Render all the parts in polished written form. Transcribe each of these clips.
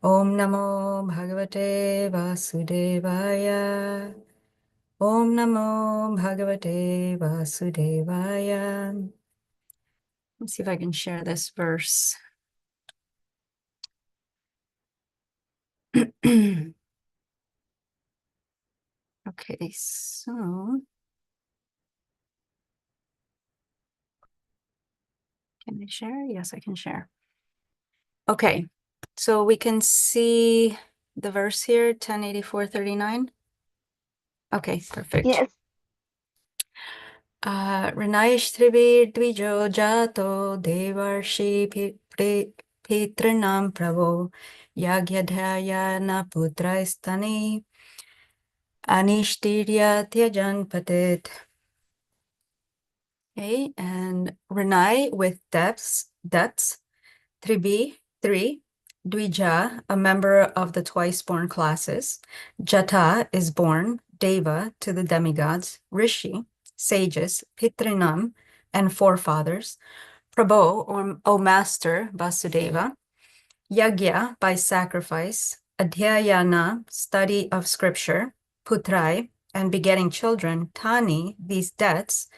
Om Namo Bhagavate Vasudevaya. Om Namo Bhagavate Vasudevaya. Let's see if I can share this verse. Okay, so can I share? Yes, I can share. Okay, so we can see the verse here, 1084:39. Okay, perfect. Yes. Rinayishtribir dvijo jato devarshi pitrinam pravo yagyadhaya na putraistani anishtirya tyajan patit. Okay, and Rinai with depths, Tribi, three, Dvija, a member of the twice-born classes. Jata is born, Deva, to the demigods. Rishi, sages, Pitrinam, and forefathers. Prabho, or O Master, Vasudeva. Yagya, by sacrifice. Adhyayana, study of scripture. Putrai, and begetting children. Tani, these debts.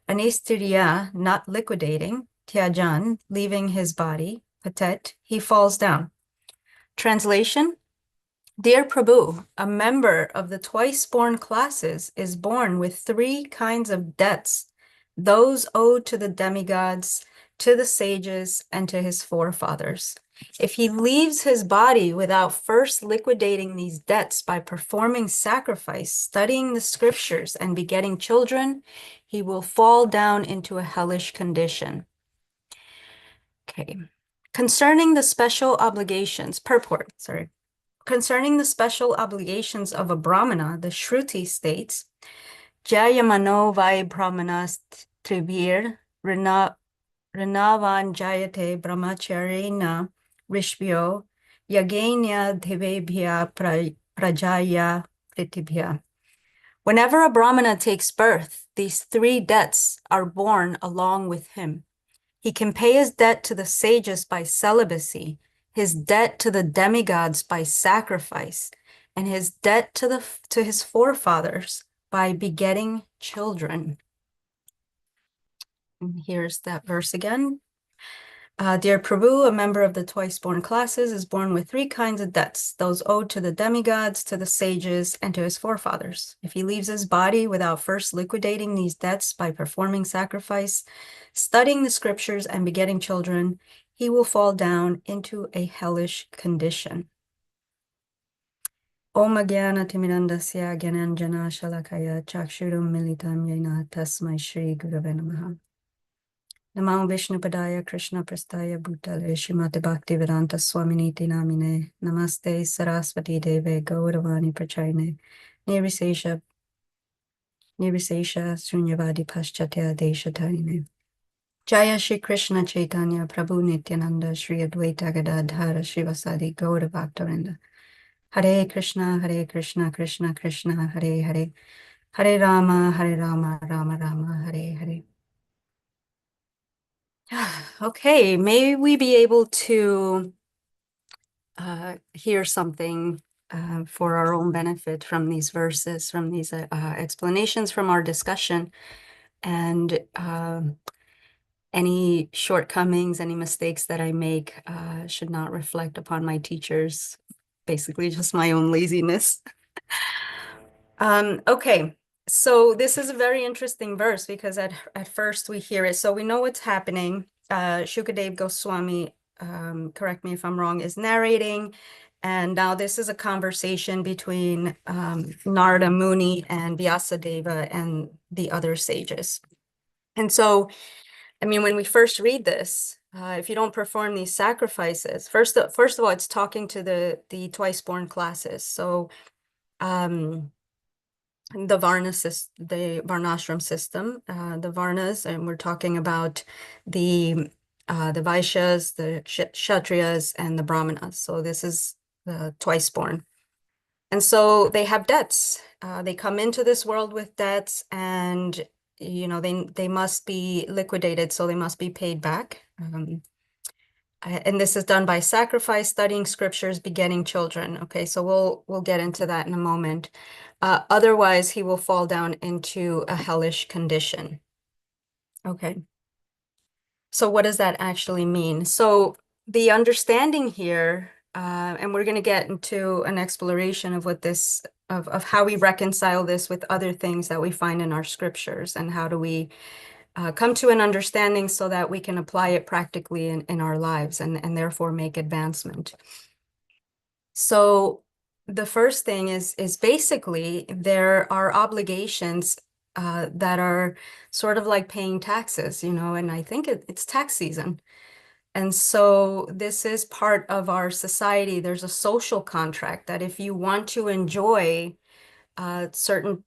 Anistirya, not liquidating. Tyajan, leaving his body. Patet, he falls down. Translation: Dear Prabhu, a member of the twice-born classes is born with three kinds of debts, those owed to the demigods, to the sages, and to his forefathers. If he leaves his body without first liquidating these debts by performing sacrifice, studying the scriptures, and begetting children, he will fall down into a hellish condition. Okay. Concerning the special obligations, purport, sorry. Concerning the special obligations of a brahmana, the Shruti states, Jayamano vai brahmanas tribir rinavan jayate brahmacharina rishbhyo yagenya devebhya prajaya pritibhya. Whenever a brahmana takes birth, these three debts are born along with him. He can pay his debt to the sages by celibacy, his debt to the demigods by sacrifice, and his debt to his forefathers by begetting children. And here's that verse again. Dear Prabhu, a member of the twice-born classes, is born with three kinds of debts, those owed to the demigods, to the sages, and to his forefathers. If he leaves his body without first liquidating these debts by performing sacrifice, studying the scriptures, and begetting children, he will fall down into a hellish condition. Om Jnana Timirandasya Gyananjana Shalakaya Chakshurum Militam Yena Tasmai Shri Gurave Namaha. Namo Vishnu Padaya Krishna Prastaya Bhutale Shrimate Bhakti Vedanta Swaminiti Namine Namaste Saraswati Deve Gauravani Prachayane Nirvisesha Sunyavadi Paschatya Deshatarine. Jaya Shri Krishna Chaitanya Prabhu Nityananda Shri Advaita Gadadhara Srivasadi Gaura Bhaktavinda. Hare Krishna Krishna Krishna Hare Hare Hare Rama Rama Rama Hare Hare. Okay, may we be able to hear something for our own benefit from these verses, from these explanations, from our discussion, and any shortcomings, any mistakes that I make should not reflect upon my teachers, basically just my own laziness. Okay, so this is a very interesting verse because at first we hear it. So we know what's happening. Shukadev Goswami, correct me if I'm wrong, is narrating. And now this is a conversation between Narada Muni and Vyasadeva and the other sages. And so, I mean, when we first read this, if you don't perform these sacrifices, first of all, it's talking to the twice-born classes. So the varnashram system, the varnas, and we're talking about the Vaishyas, the Kshatriyas, and the Brahmanas. So this is twice born. And so they have debts. They come into this world with debts, and you know they must be liquidated, so they must be paid back. And this is done by sacrifice, studying scriptures, begetting children. Okay, so we'll get into that in a moment. Otherwise, he will fall down into a hellish condition. Okay. So what does that actually mean? So the understanding here, and we're going to get into an exploration of what this of how we reconcile this with other things that we find in our scriptures, and how do we come to an understanding so that we can apply it practically in our lives, and therefore make advancement. So the first thing is basically there are obligations that are sort of like paying taxes, and I think it's tax season. And so this is part of our society. There's a social contract that if you want to enjoy certain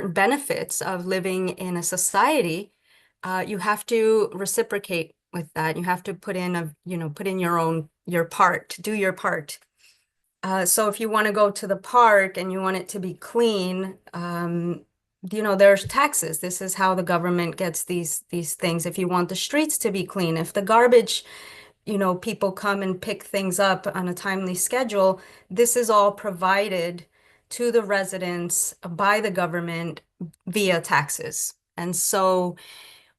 benefits of living in a society, you have to reciprocate with that. You have to put in your part, do your part. So if you want to go to the park and you want it to be clean, there's taxes. This is how the government gets these things. If you want the streets to be clean, if the garbage, people come and pick things up on a timely schedule, this is all provided to the residents by the government via taxes. And so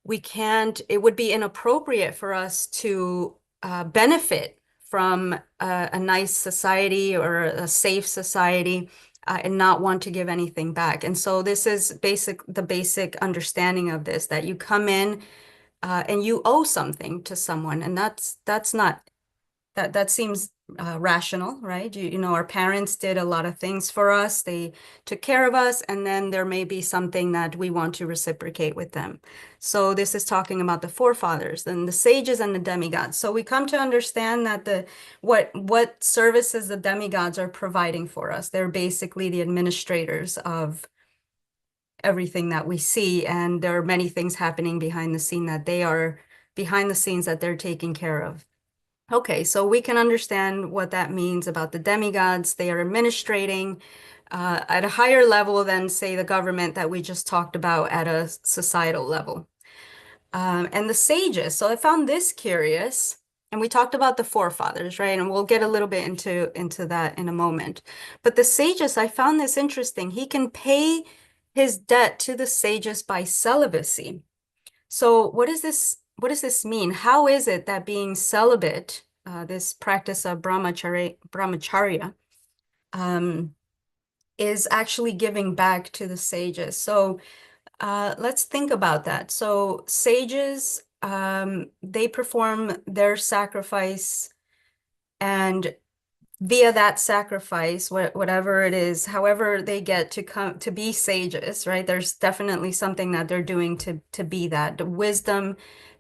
it would be inappropriate for us to benefit from a nice society or a safe society and not want to give anything back. And so this is the basic understanding of this, that you come in and you owe something to someone, and that's not that seems rational, right? Our parents did a lot of things for us. They took care of us, and then there may be something that we want to reciprocate with them. So this is talking about the forefathers and the sages and the demigods. So we come to understand that what services the demigods are providing for us. They're basically the administrators of everything that we see, and there are many things happening behind the scenes that they're taking care of. Okay, so we can understand what that means about the demigods. They are administrating at a higher level than, say, the government that we just talked about at a societal level. And the sages. So I found this curious, and we talked about the forefathers, right? And we'll get a little bit into that in a moment. But the sages, I found this interesting. He can pay his debt to the sages by celibacy. So what does this mean? How is it that being celibate, this practice of brahmacharya, is actually giving back to the sages? So let's think about that. So sages, they perform their sacrifice, and via that sacrifice, whatever it is, however they get to come to be sages, right? There's definitely something that they're doing to be that. The wisdom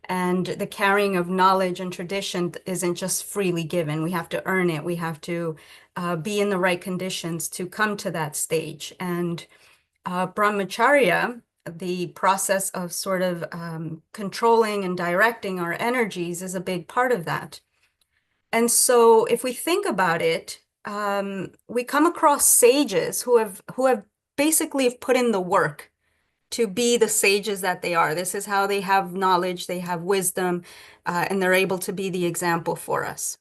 and the carrying of knowledge and tradition isn't just freely given. We have to earn it. We have to be in the right conditions to come to that stage. And brahmacharya, the process of sort of controlling and directing our energies, is a big part of that. And so if we think about it, we come across sages who have basically put in the work to be the sages that they are. This is how they have knowledge, they have wisdom, and they're able to be the example for us.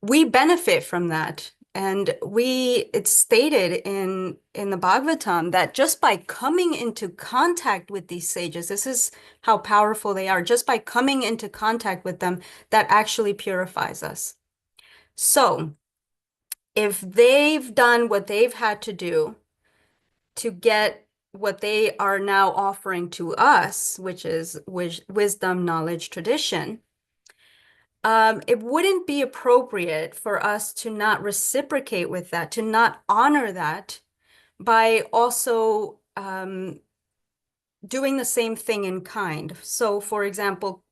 We benefit from that. And it's stated in the Bhagavatam that just by coming into contact with these sages, this is how powerful they are. Just by coming into contact with them, that actually purifies us. So if they've done what they've had to do to get what they are now offering to us, which is wisdom, knowledge, tradition, it wouldn't be appropriate for us to not reciprocate with that, to not honor that by also doing the same thing in kind. So, for example,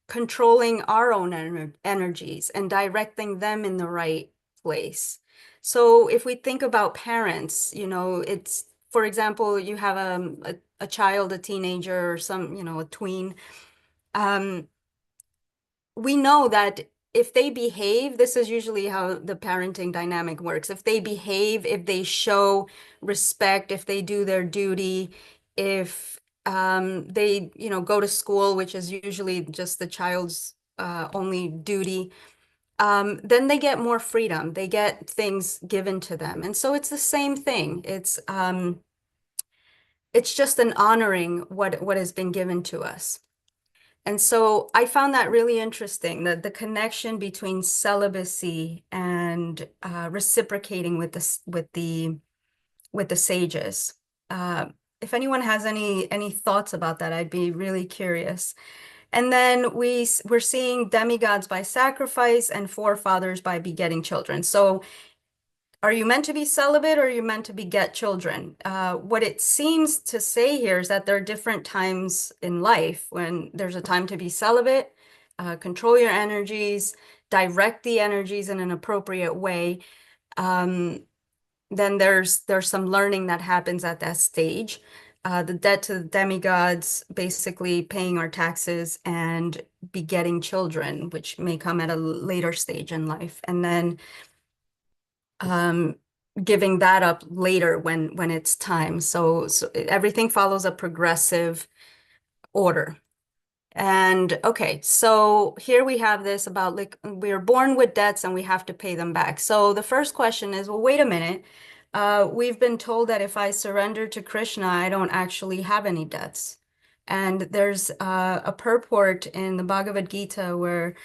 controlling our own energies and directing them in the right place. So if we think about parents, it's, for example, you have a child, a teenager, or a tween. We know that if they behave, this is usually how the parenting dynamic works. If they behave, if they show respect, if they do their duty, if they, go to school, which is usually just the child's only duty, then they get more freedom. They get things given to them. And so it's the same thing. It's just an honoring what has been given to us. And so I found that really interesting, that the connection between celibacy and reciprocating with the sages. Uh, if anyone has any thoughts about that, I'd be really curious. And then we're seeing demigods by sacrifice and forefathers by begetting children. So are you meant to be celibate or are you meant to beget children? What it seems to say here is that there are different times in life when there's a time to be celibate, control your energies, direct the energies in an appropriate way. Then there's some learning that happens at that stage. The debt to the demigods, basically paying our taxes and begetting children, which may come at a later stage in life. And then giving that up later when it's time. So everything follows a progressive order. And okay, so here we have this about like we're born with debts and we have to pay them back. So the first question is, well, wait a minute. We've been told that if I surrender to Krishna, I don't actually have any debts. And there's a purport in the Bhagavad Gita where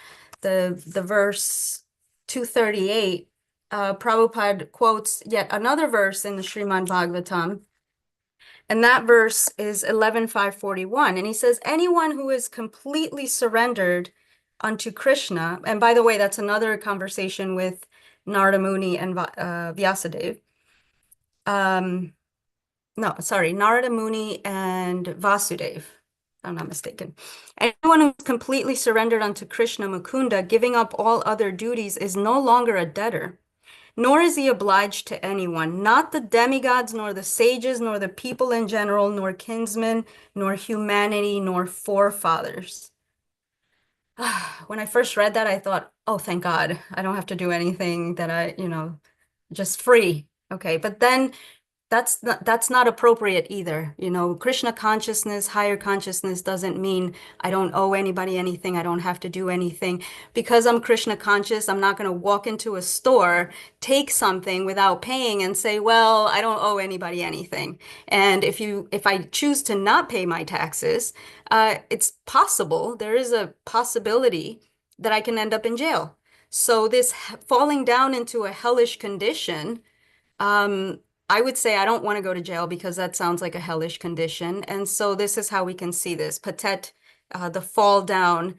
the verse 238, Prabhupada quotes yet another verse in the Srimad Bhagavatam, and that verse is 11,541. And he says, anyone who is completely surrendered unto Krishna, and by the way, that's another conversation with Narada Muni and Vyasadeva. No, sorry, Narada Muni and Vasudeva, if I'm not mistaken. Anyone who is completely surrendered unto Krishna Mukunda, giving up all other duties, is no longer a debtor. Nor is he obliged to anyone, not the demigods, nor the sages, nor the people in general, nor kinsmen, nor humanity, nor forefathers. When I first read that, I thought, oh, thank God, I don't have to do anything that just free. Okay, but then that's not appropriate either. Krishna consciousness, higher consciousness doesn't mean I don't owe anybody anything. I don't have to do anything. Because I'm Krishna conscious, I'm not going to walk into a store, take something without paying and say, well, I don't owe anybody anything. And if I choose to not pay my taxes, it's possible, there is a possibility that I can end up in jail. So this falling down into a hellish condition, I would say I don't want to go to jail because that sounds like a hellish condition. And so this is how we can see this. Patet, the fall down,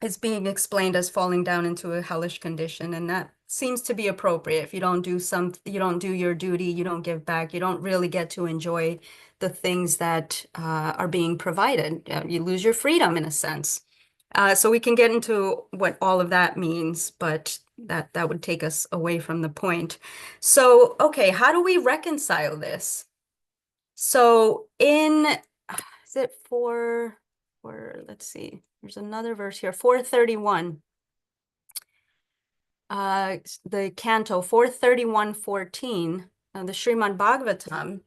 is being explained as falling down into a hellish condition. And that seems to be appropriate. If you don't do your duty, you don't give back, you don't really get to enjoy the things that are being provided. You lose your freedom in a sense. So we can get into what all of that means, but that would take us away from the point. So, okay, how do we reconcile this? So is it let's see, there's another verse here, 431. The canto 431:14, the Srimad Bhagavatam,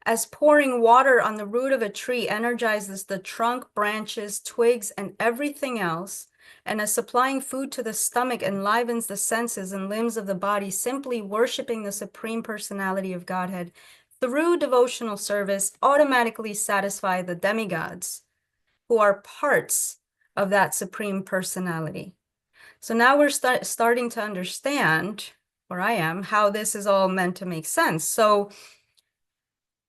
as pouring water on the root of a tree energizes the trunk, branches, twigs, and everything else, and as supplying food to the stomach enlivens the senses and limbs of the body, simply worshiping the Supreme Personality of Godhead through devotional service automatically satisfy the demigods who are parts of that Supreme Personality. So now we're starting to understand, or I am, how this is all meant to make sense. So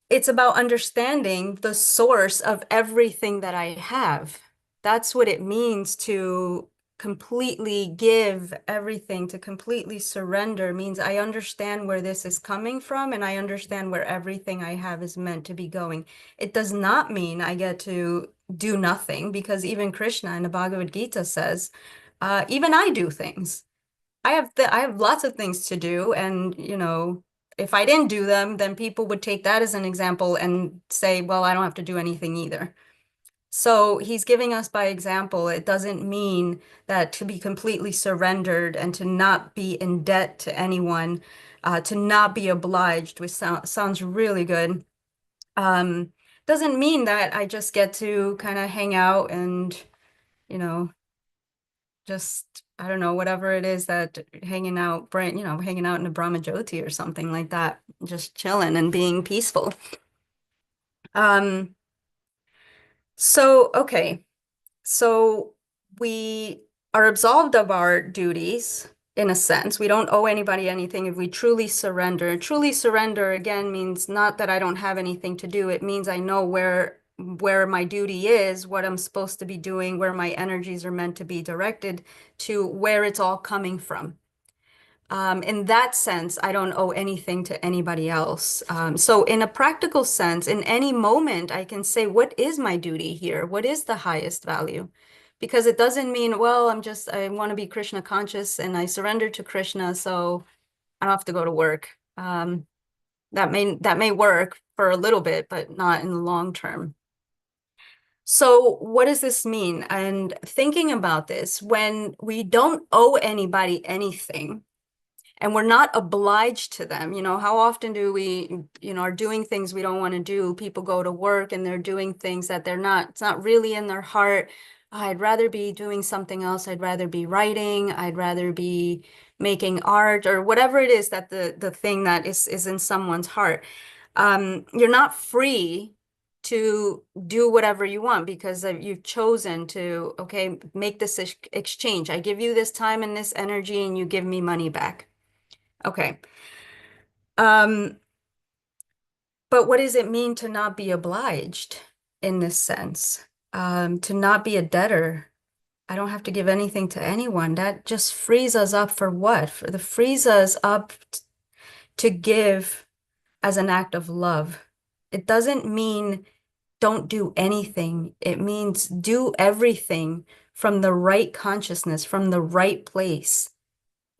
it's about understanding the source of everything that I have. That's what it means to completely give everything, to completely surrender, means I understand where this is coming from and I understand where everything I have is meant to be going. It does not mean I get to do nothing, because even Krishna in the Bhagavad Gita says, even I do things. I have lots of things to do, and if I didn't do them, then people would take that as an example and say, well, I don't have to do anything either. So he's giving us by example. It doesn't mean that to be completely surrendered and to not be in debt to anyone, to not be obliged, which sounds really good. Doesn't mean that I just get to kind of hang out and you know, just, I don't know, whatever it is that hanging out, hanging out in a Brahmajyoti or something like that, just chilling and being peaceful. Um, okay. So we are absolved of our duties in a sense. We don't owe anybody anything if we truly surrender. Truly surrender again means not that I don't have anything to do. It means I know where my duty is, what I'm supposed to be doing, where my energies are meant to be directed to, where it's all coming from. In that sense, I don't owe anything to anybody else. So in a practical sense, in any moment, I can say, what is my duty here? What is the highest value? Because it doesn't mean, well, I want to be Krishna conscious and I surrender to Krishna, so I don't have to go to work. That may work for a little bit, but not in the long term. So what does this mean? And thinking about this, when we don't owe anybody anything, and we're not obliged to them. How often do we, are doing things we don't want to do? People go to work and they're doing things that it's not really in their heart. I'd rather be doing something else. I'd rather be writing. I'd rather be making art or whatever it is that the thing that is in someone's heart. You're not free to do whatever you want because you've chosen to, okay, make this exchange. I give you this time and this energy and you give me money back. Okay. Um, but what does it mean to not be obliged in this sense? To not be a debtor. I don't have to give anything to anyone. That just frees us up for what? Frees us up to give as an act of love. It doesn't mean don't do anything. It means do everything from the right consciousness, from the right place.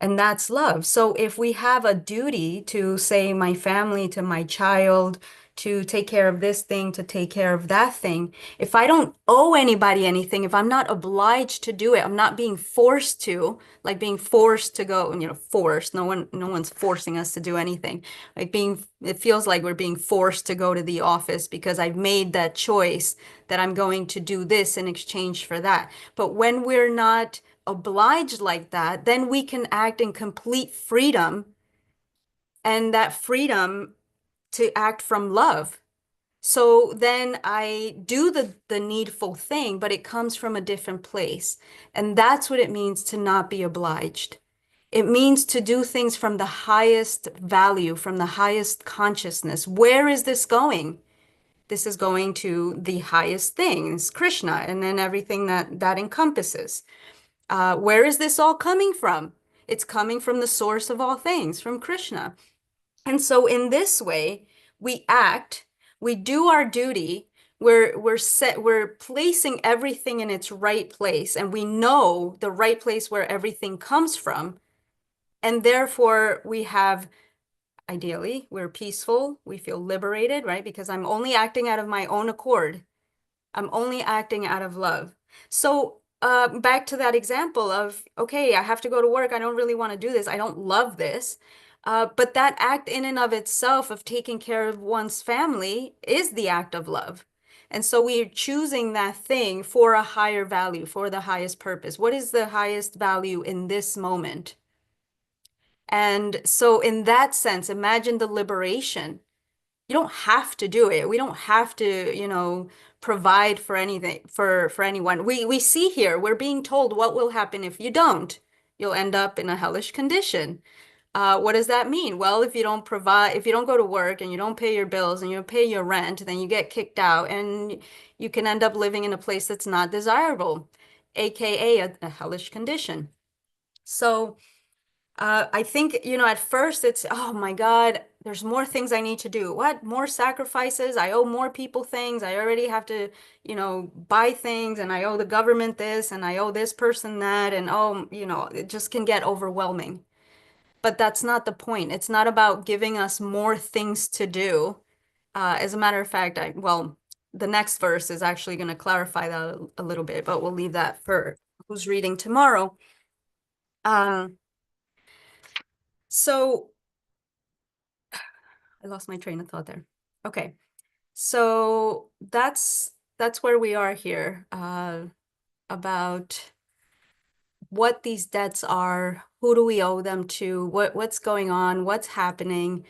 And that's love. So if we have a duty to say my family, to my child, to take care of this thing, to take care of that thing, if I don't owe anybody anything, if I'm not obliged to do it, I'm not being forced to, like being forced to go, forced. No one's forcing us to do anything. It feels like we're being forced to go to the office because I've made that choice that I'm going to do this in exchange for that. But when we're not obliged like that, then we can act in complete freedom and that freedom to act from love. So then I do the needful thing, but it comes from a different place. And that's what it means to not be obliged. It means to do things from the highest value, from the highest consciousness. Where is this going? This is going to the highest things, Krishna, and then everything that encompasses. Where is this all coming from? It's coming from the source of all things, from Krishna. And so in this way, we act, we do our duty, we're placing everything in its right place, and we know the right place where everything comes from. And therefore, ideally, we're peaceful, we feel liberated, right? Because I'm only acting out of my own accord. I'm only acting out of love. So back to that example of, okay, I have to go to work. I don't really want to do this. I don't love this. But that act in and of itself of taking care of one's family is the act of love. And so we are choosing that thing for a higher value, for the highest purpose. What is the highest value in this moment? And so in that sense, imagine the liberation. You don't have to do it. We don't have to, provide for anything for anyone. We see here, we're being told what will happen if you don't. You'll end up in a hellish condition. What does that mean? Well, if you don't provide, if you don't go to work and you don't pay your bills and you don't pay your rent, then you get kicked out and you can end up living in a place that's not desirable, aka a hellish condition. So I think, at first it's, oh my God, there's more things I need to do. What? More sacrifices? I owe more people things. I already have to, buy things and I owe the government this and I owe this person that. And it just can get overwhelming. But that's not the point. It's not about giving us more things to do. As a matter of fact, the next verse is actually going to clarify that a little bit, but we'll leave that for who's reading tomorrow. So I lost my train of thought there. Okay. So that's where we are here. about what these debts are, who do we owe them to, what's going on, what's happening.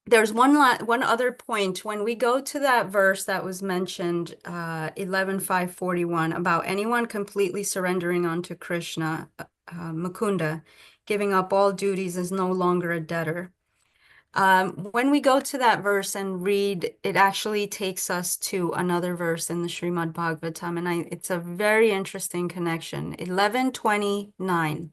There's one other point when we go to that verse that was mentioned, 11:541, about anyone completely surrendering unto Krishna, Mukunda, giving up all duties is no longer a debtor. When we go to that verse and read, it actually takes us to another verse in the Srimad Bhagavatam, and it's a very interesting connection. 11:29.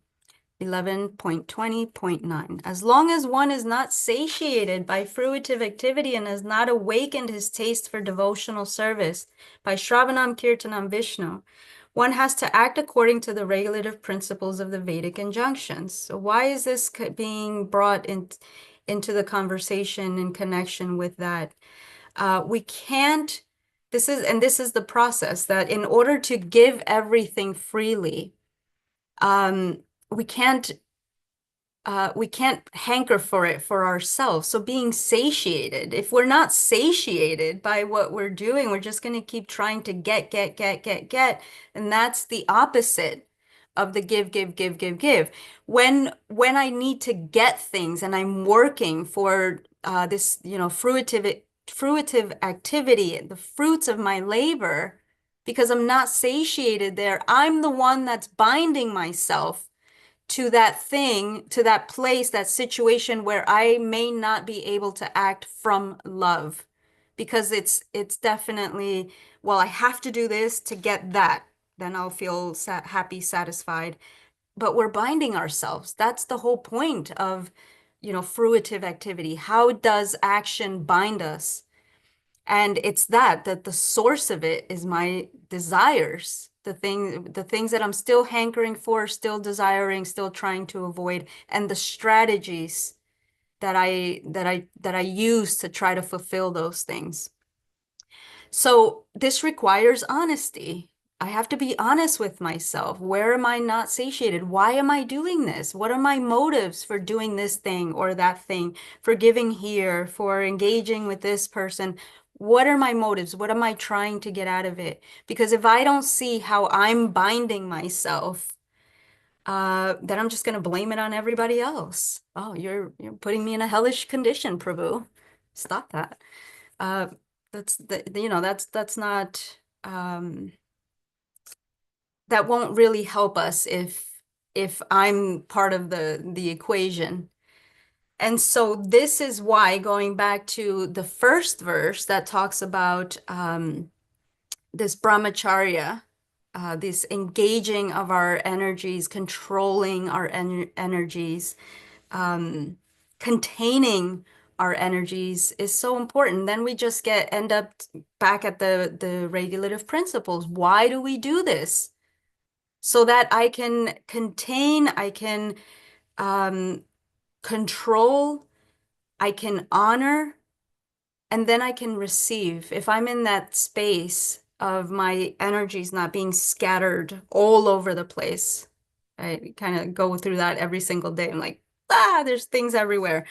11.20.9. As long as one is not satiated by fruitive activity and has not awakened his taste for devotional service by Shravanam Kirtanam Vishnu, one has to act according to the regulative principles of the Vedic injunctions. So why is this being brought into the conversation in connection with that? We can't, this is the process that in order to give everything freely, we can't hanker for it for ourselves. So being satiated, if we're not satiated by what we're doing, we're just going to keep trying to get. And that's the opposite of the give, give, give, give, give. When I need to get things and I'm working for this, fruitive activity, the fruits of my labor, because I'm not satiated there, I'm the one that's binding myself to that thing, to that place, that situation where I may not be able to act from love, because it's definitely, well, I have to do this to get that, then I'll feel happy, satisfied. But we're binding ourselves. That's the whole point of, fruitive activity. How does action bind us? And it's that the source of it is my desires, the things that I'm still hankering for, still desiring, still trying to avoid, and the strategies that I use to try to fulfill those things. So this requires honesty. I have to be honest with myself. Where am I not satiated? Why am I doing this? What are my motives for doing this thing or that thing, for giving here, for engaging with this person? What are my motives? What am I trying to get out of it? Because if I don't see how I'm binding myself, then I'm just going to blame it on everybody else. Oh, you're putting me in a hellish condition, Prabhu. Stop that. Uh, that's not, that won't really help us if I'm part of the equation. And so this is why, going back to the first verse that talks about this brahmacharya, this engaging of our energies, controlling our energies, containing our energies is so important. Then we just end up back at the regulative principles. Why do we do this? So that I can contain, I can control, I can honor, and then I can receive. If I'm in that space of my energies not being scattered all over the place, I kind of go through that every single day. I'm like, there's things everywhere,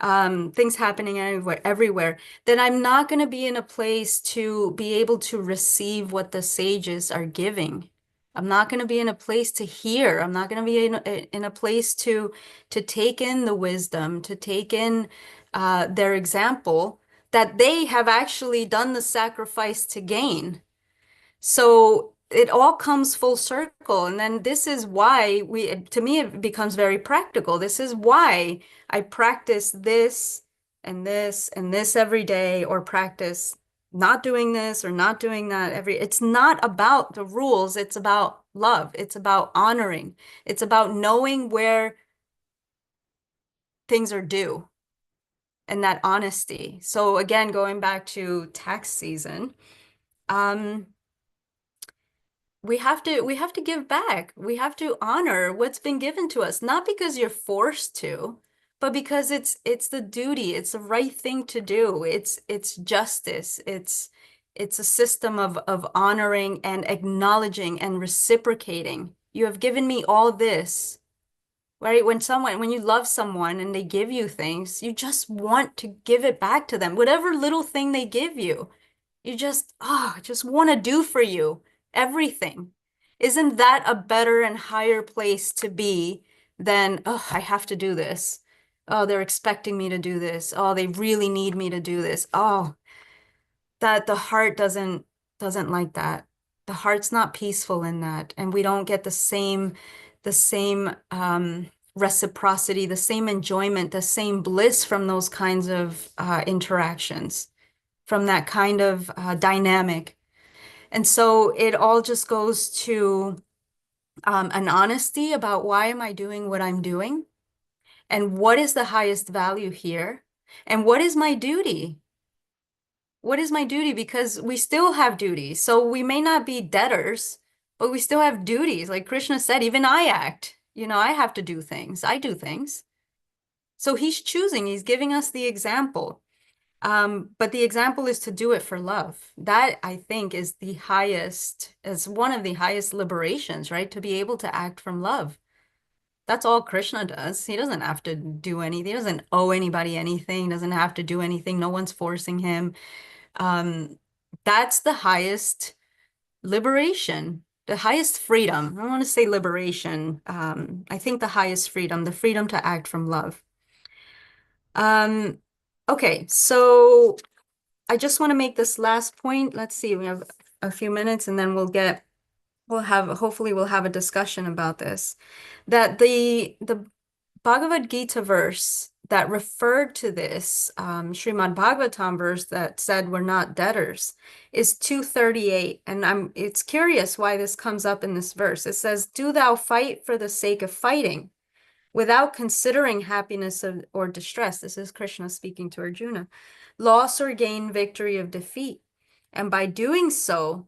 things happening everywhere, then I'm not going to be in a place to be able to receive what the sages are giving. I'm not going to be in a place to hear. I'm not going to be in a place to take in the wisdom, to take in their example that they have actually done the sacrifice to gain. So it all comes full circle. And then this is why to me, it becomes very practical. This is why I practice this and this and this every day, or practice not doing this or not doing that it's not about the rules. It's about love. It's about honoring. It's about knowing where things are due and that honesty. So again, going back to tax season, we have to give back. We have to honor what's been given to us, not because you're forced to, but because it's the duty, it's the right thing to do. It's justice. It's a system of honoring and acknowledging and reciprocating. You have given me all this, right? When you love someone and they give you things, you just want to give it back to them, whatever little thing they give you. You just, oh, I just want to do for you everything. Isn't that a better and higher place to be than, oh, I have to do this. Oh, they're expecting me to do this. Oh, they really need me to do this. Oh, that the heart doesn't like that. The heart's not peaceful in that, and we don't get the same reciprocity, the same enjoyment, the same bliss from those kinds of interactions, from that kind of dynamic. And so it all just goes to an honesty about why am I doing what I'm doing, and what is the highest value here, and what is my duty? What is my duty? Because we still have duties. So we may not be debtors, but we still have duties. Like Krishna said, even I act. I have to do things. I do things. So he's choosing, he's giving us the example. But the example is to do it for love. That I think is one of the highest liberations, right? To be able to act from love. That's all Krishna does. He doesn't have to do anything. He doesn't owe anybody anything, doesn't have to do anything. No one's forcing him. Um, that's the highest liberation, the highest freedom. I don't want to say liberation. I think the highest freedom, the freedom to act from love. Okay, so I just want to make this last point. Let's see, we have a few minutes and then hopefully we'll have a discussion about this. That the Bhagavad Gita verse that referred to this, Srimad Bhagavatam verse that said we're not debtors, is 238. And it's curious why this comes up in this verse. It says, "Do thou fight for the sake of fighting, without considering happiness or distress." This is Krishna speaking to Arjuna. "Loss or gain, victory of defeat. And by doing so,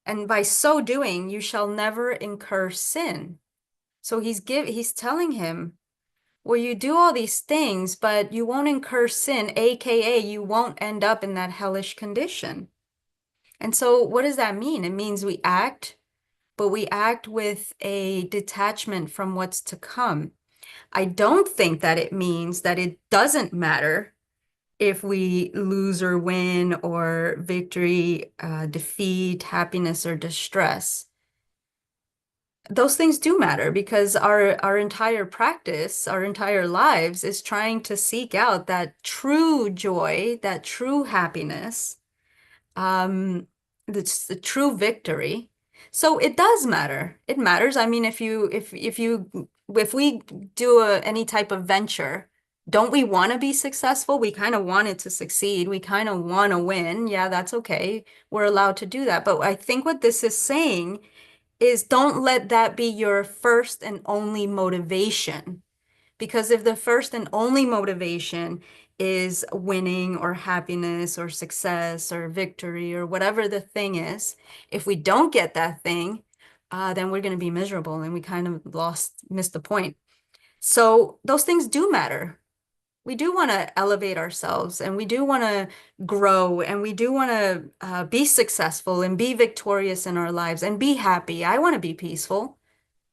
and by so doing, you shall never incur sin." So he's telling him, well, you do all these things, but you won't incur sin, aka you won't end up in that hellish condition. And so what does that mean? It means we act, but we act with a detachment from what's to come. I don't think that it means that it doesn't matter if we lose or win, or victory, defeat, happiness or distress. Those things do matter because our entire practice, our entire lives is trying to seek out that true joy, that true happiness, um, the true victory. So it does matter. It matters. I mean, if we do any type of venture, don't we want to be successful? We kind of want it to succeed. We kind of want to win. Yeah, that's okay. We're allowed to do that. But I think what this is saying is don't let that be your first and only motivation. Because if the first and only motivation is winning or happiness or success or victory or whatever the thing is, if we don't get that thing, then we're going to be miserable and we kind of missed the point. So those things do matter. We do want to elevate ourselves and we do want to grow and we do want to be successful and be victorious in our lives and be happy. I want to be peaceful.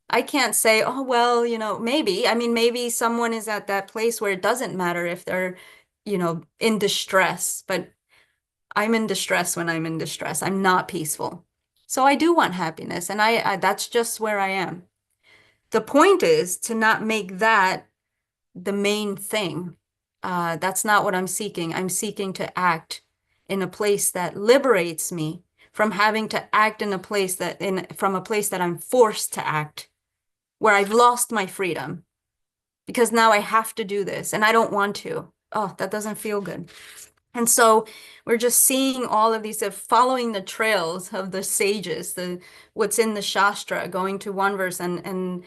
I can't say, oh, well, maybe. I mean, maybe someone is at that place where it doesn't matter if they're, in distress, but I'm in distress when I'm in distress. I'm not peaceful. So I do want happiness and that's just where I am. The point is to not make that the main thing. That's not what I'm seeking. I'm seeking to act in a place that liberates me from having to act from a place that I'm forced to act, where I've lost my freedom because now I have to do this and I don't want to. Oh, that doesn't feel good. And so we're just seeing all of these, following the trails of the sages, what's in the Shastra, going to one verse and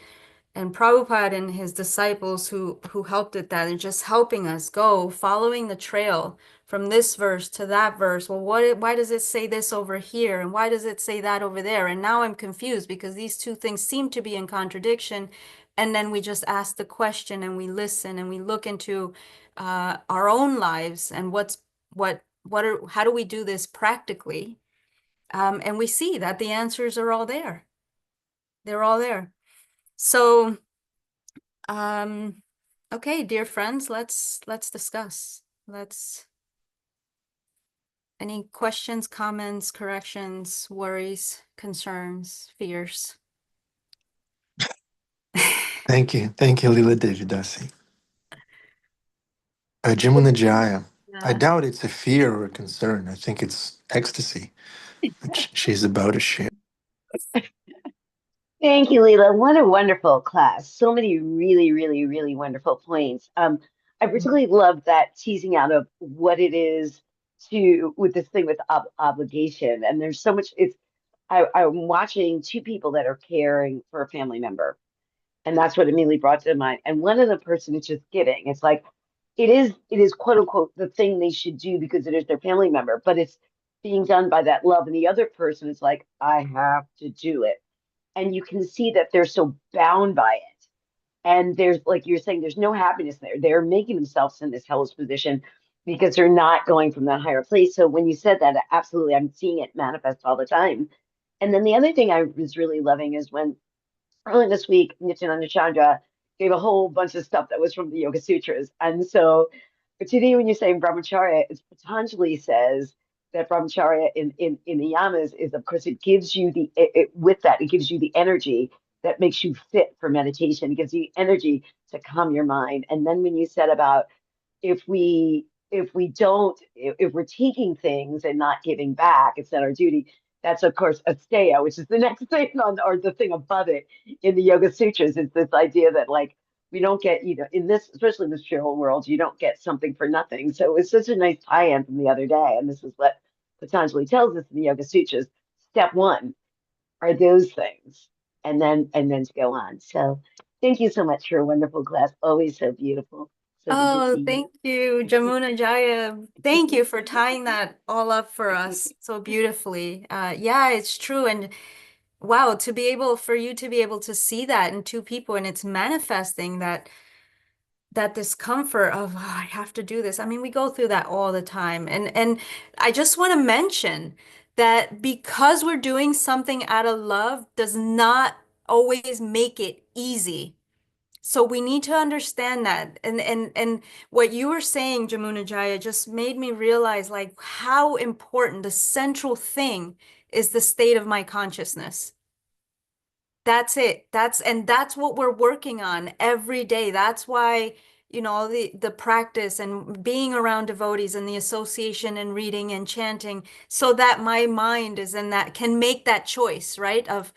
Prabhupada and his disciples who helped at that and just helping us go, following the trail from this verse to that verse. Well, why does it say this over here? And why does it say that over there? And now I'm confused because these two things seem to be in contradiction. And then we just ask the question and we listen and we look into our own lives and how do we do this practically? And we see that the answers are all there. They're all there. So um, okay, dear friends, let's discuss. Any questions, comments, corrections, worries, concerns, fears? Thank you. Thank you, Lila Devidasi. Jamuna Jaya. I Yeah. doubt it's a fear or a concern. I think it's ecstasy, which she's about to share. Thank you, Lila. What a wonderful class. So many really, really, really wonderful points. I particularly love that teasing out of what it is to with this thing with obligation. And there's so much. I'm watching two people that are caring for a family member, and that's what immediately brought to mind. And one of the person is just giving. It's like it is quote unquote the thing they should do because it is their family member, but it's being done by that love. And the other person is like, I have to do it, and you can see that they're so bound by it. And there's, like you're saying, there's no happiness there. They're making themselves in this hellish position because they're not going from that higher place. So when you said that, absolutely, I'm seeing it manifest all the time. And then the other thing I was really loving is when early this week, Nityananda Chandra gave a whole bunch of stuff that was from the Yoga Sutras. And so but today, when you're saying brahmacharya, it's Patanjali says that brahmacharya in the yamas is, of course, it gives you with that, it gives you the energy that makes you fit for meditation. It gives you energy to calm your mind. And then when you said about if we don't if we're taking things and not giving back, it's not our duty. That's of course asteya, which is the next thing on or the thing above it in the Yoga Sutras. It's this idea that like we don't get, in this, especially in the spiritual world, you don't get something for nothing. So it's such a nice tie-in from the other day, and this is what Patanjali tells us in the Yoga Sutras. Step one are those things, and then to go on. So thank you so much for a wonderful class. Always so beautiful. So good to Oh, see thank you, you. Jamuna Jaya. Thank you for tying that all up for us so beautifully. Yeah, it's true. And wow, for you to be able to see that in two people and it's manifesting that discomfort of, "Oh, I have to do this." I mean, we go through that all the time. And I just want to mention that because we're doing something out of love does not always make it easy. So we need to understand that. And what you were saying, Jamuna Jaya, just made me realize like how important the central thing is the state of my consciousness. That's it. That's what we're working on every day. That's why, the practice and being around devotees and the association and reading and chanting so that my mind is in that can make that choice, right? Of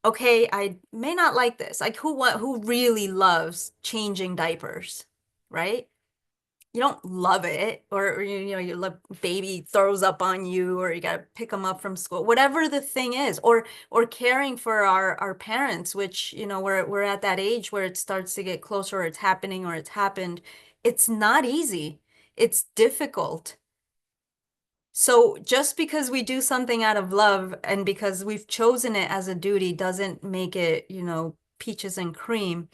okay, I may not like this. Like who really loves changing diapers, right? You don't love it, or your baby throws up on you, or you got to pick them up from school, whatever the thing is, or caring for our parents, which we're at that age where it starts to get closer, or it's happening, or it's happened. It's not easy. It's difficult. So just because we do something out of love and because we've chosen it as a duty doesn't make it, peaches and cream.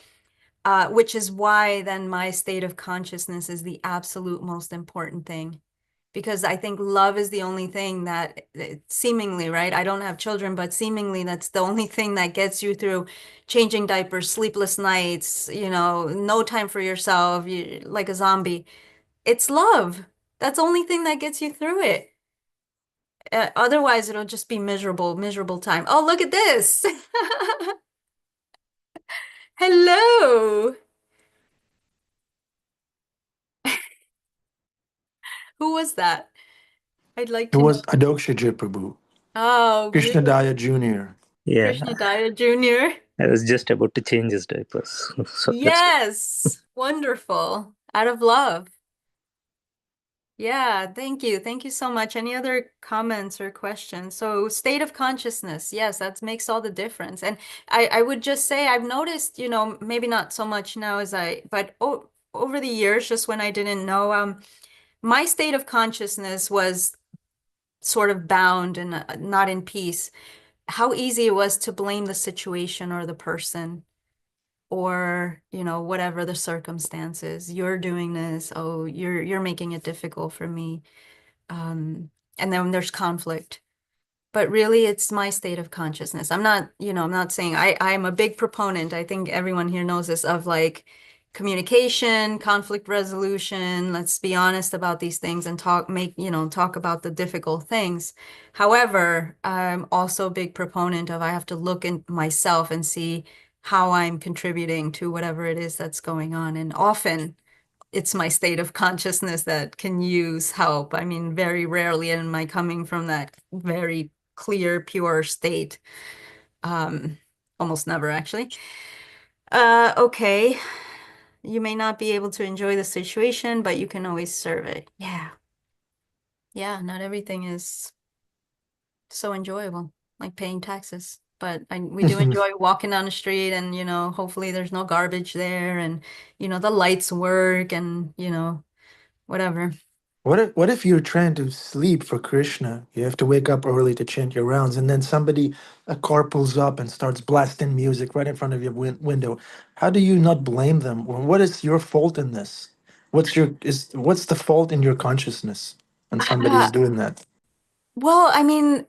Which is why then my state of consciousness is the absolute most important thing. Because I think love is the only thing that seemingly, right? I don't have children, but seemingly that's the only thing that gets you through changing diapers, sleepless nights, no time for yourself, like a zombie. It's love. That's the only thing that gets you through it. Otherwise, it'll just be miserable, miserable time. Oh, look at this. Hello. Who was that? I'd like It to know. was Adoksha Prabhu, Oh, Krishna beautiful. Daya Jr. Krishna Yeah, Daya Jr. I was just about to change his diapers. So that's good. Yes. Wonderful. Out of love. Yeah, thank you. Thank you so much. Any other comments or questions? So, state of consciousness, yes, that makes all the difference. And I would just say I've noticed, maybe not so much now but over the years, just when I didn't know, my state of consciousness was sort of bound and not in peace. How easy it was to blame the situation or the person or, whatever the circumstances. You're doing this. Oh, you're making it difficult for me. And then there's conflict. But really, it's my state of consciousness. I'm not saying I'm a big proponent. I think everyone here knows this of like communication, conflict resolution. Let's be honest about these things and talk about the difficult things. However, I'm also a big proponent of I have to look in myself and see how I'm contributing to whatever it is that's going on. And often it's my state of consciousness that can use help. I mean, very rarely am I coming from that very clear, pure state. Almost never, actually. Okay. You may not be able to enjoy the situation, but you can always serve it. Yeah. Yeah, not everything is so enjoyable, like paying taxes. But we do enjoy walking down the street and, hopefully there's no garbage there and, the lights work and, whatever. What if you're trying to sleep for Krishna? You have to wake up early to chant your rounds, and then a car pulls up and starts blasting music right in front of your window. How do you not blame them? Or what is your fault in this? What's the fault in your consciousness when somebody's Uh, doing that? well, I mean,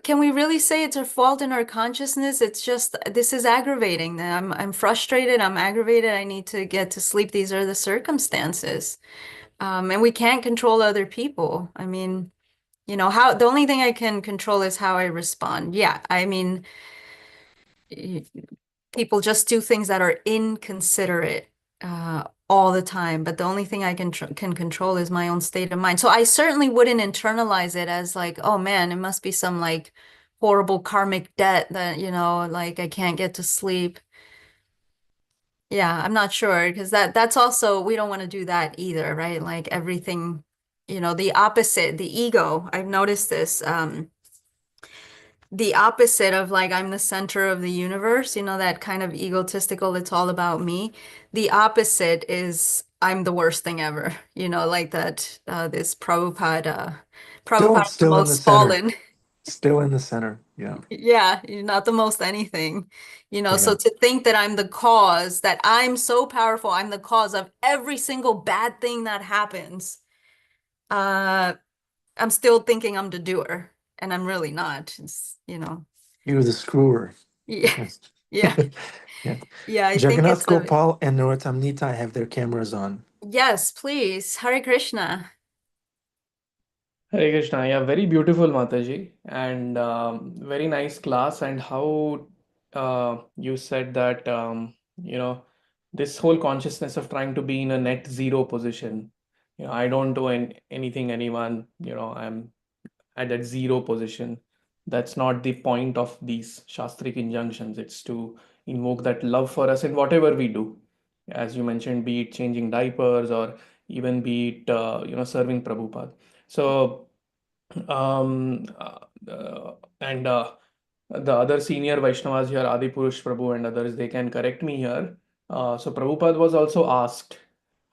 can we really say it's a fault in our consciousness? It's just this is aggravating. I'm frustrated, I'm aggravated, I need to get to sleep. These are the circumstances. And we can't control other people. I mean, how the only thing I can control is how I respond. Yeah, I mean, y- people just do things that are inconsiderate all the time, but the only thing I can control is my own state of mind. So I certainly wouldn't internalize it as like, oh man, it must be some like horrible karmic debt that, like I can't get to sleep. Yeah, I'm not sure because that's also we don't want to do that either, right? Like everything, the opposite, the ego. I've noticed this. The opposite of like I'm the center of the universe, that kind of egotistical, it's all about me. The opposite is I'm the worst thing ever, like that this Still, Prabhupada's the still in the most center. fallen. Still in the center. Yeah. Yeah, you're not the most anything, so Yeah. to think that I'm the cause, that I'm so powerful, I'm the cause of every single bad thing that happens. Uh, I'm still thinking I'm the doer, and I'm really not. You're the screwer. Yeah, Yes. yeah, Yeah. yeah. I think Jagannath it's a Gopal and Narottam Nita have their cameras on. yes, please. Hare Krishna. Hare Krishna, yeah, very beautiful Mataji, and very nice class. And how you said that this whole consciousness of trying to be in a net zero position. I don't owe anything anyone. I'm at that zero position. That's not the point of these shastric injunctions. It's to invoke that love for us in whatever we do, as you mentioned, be it changing diapers or even be it serving Prabhupada. So and the other senior Vaishnavas here, Adi Purush Prabhu and others, they can correct me here. So Prabhupada was also asked,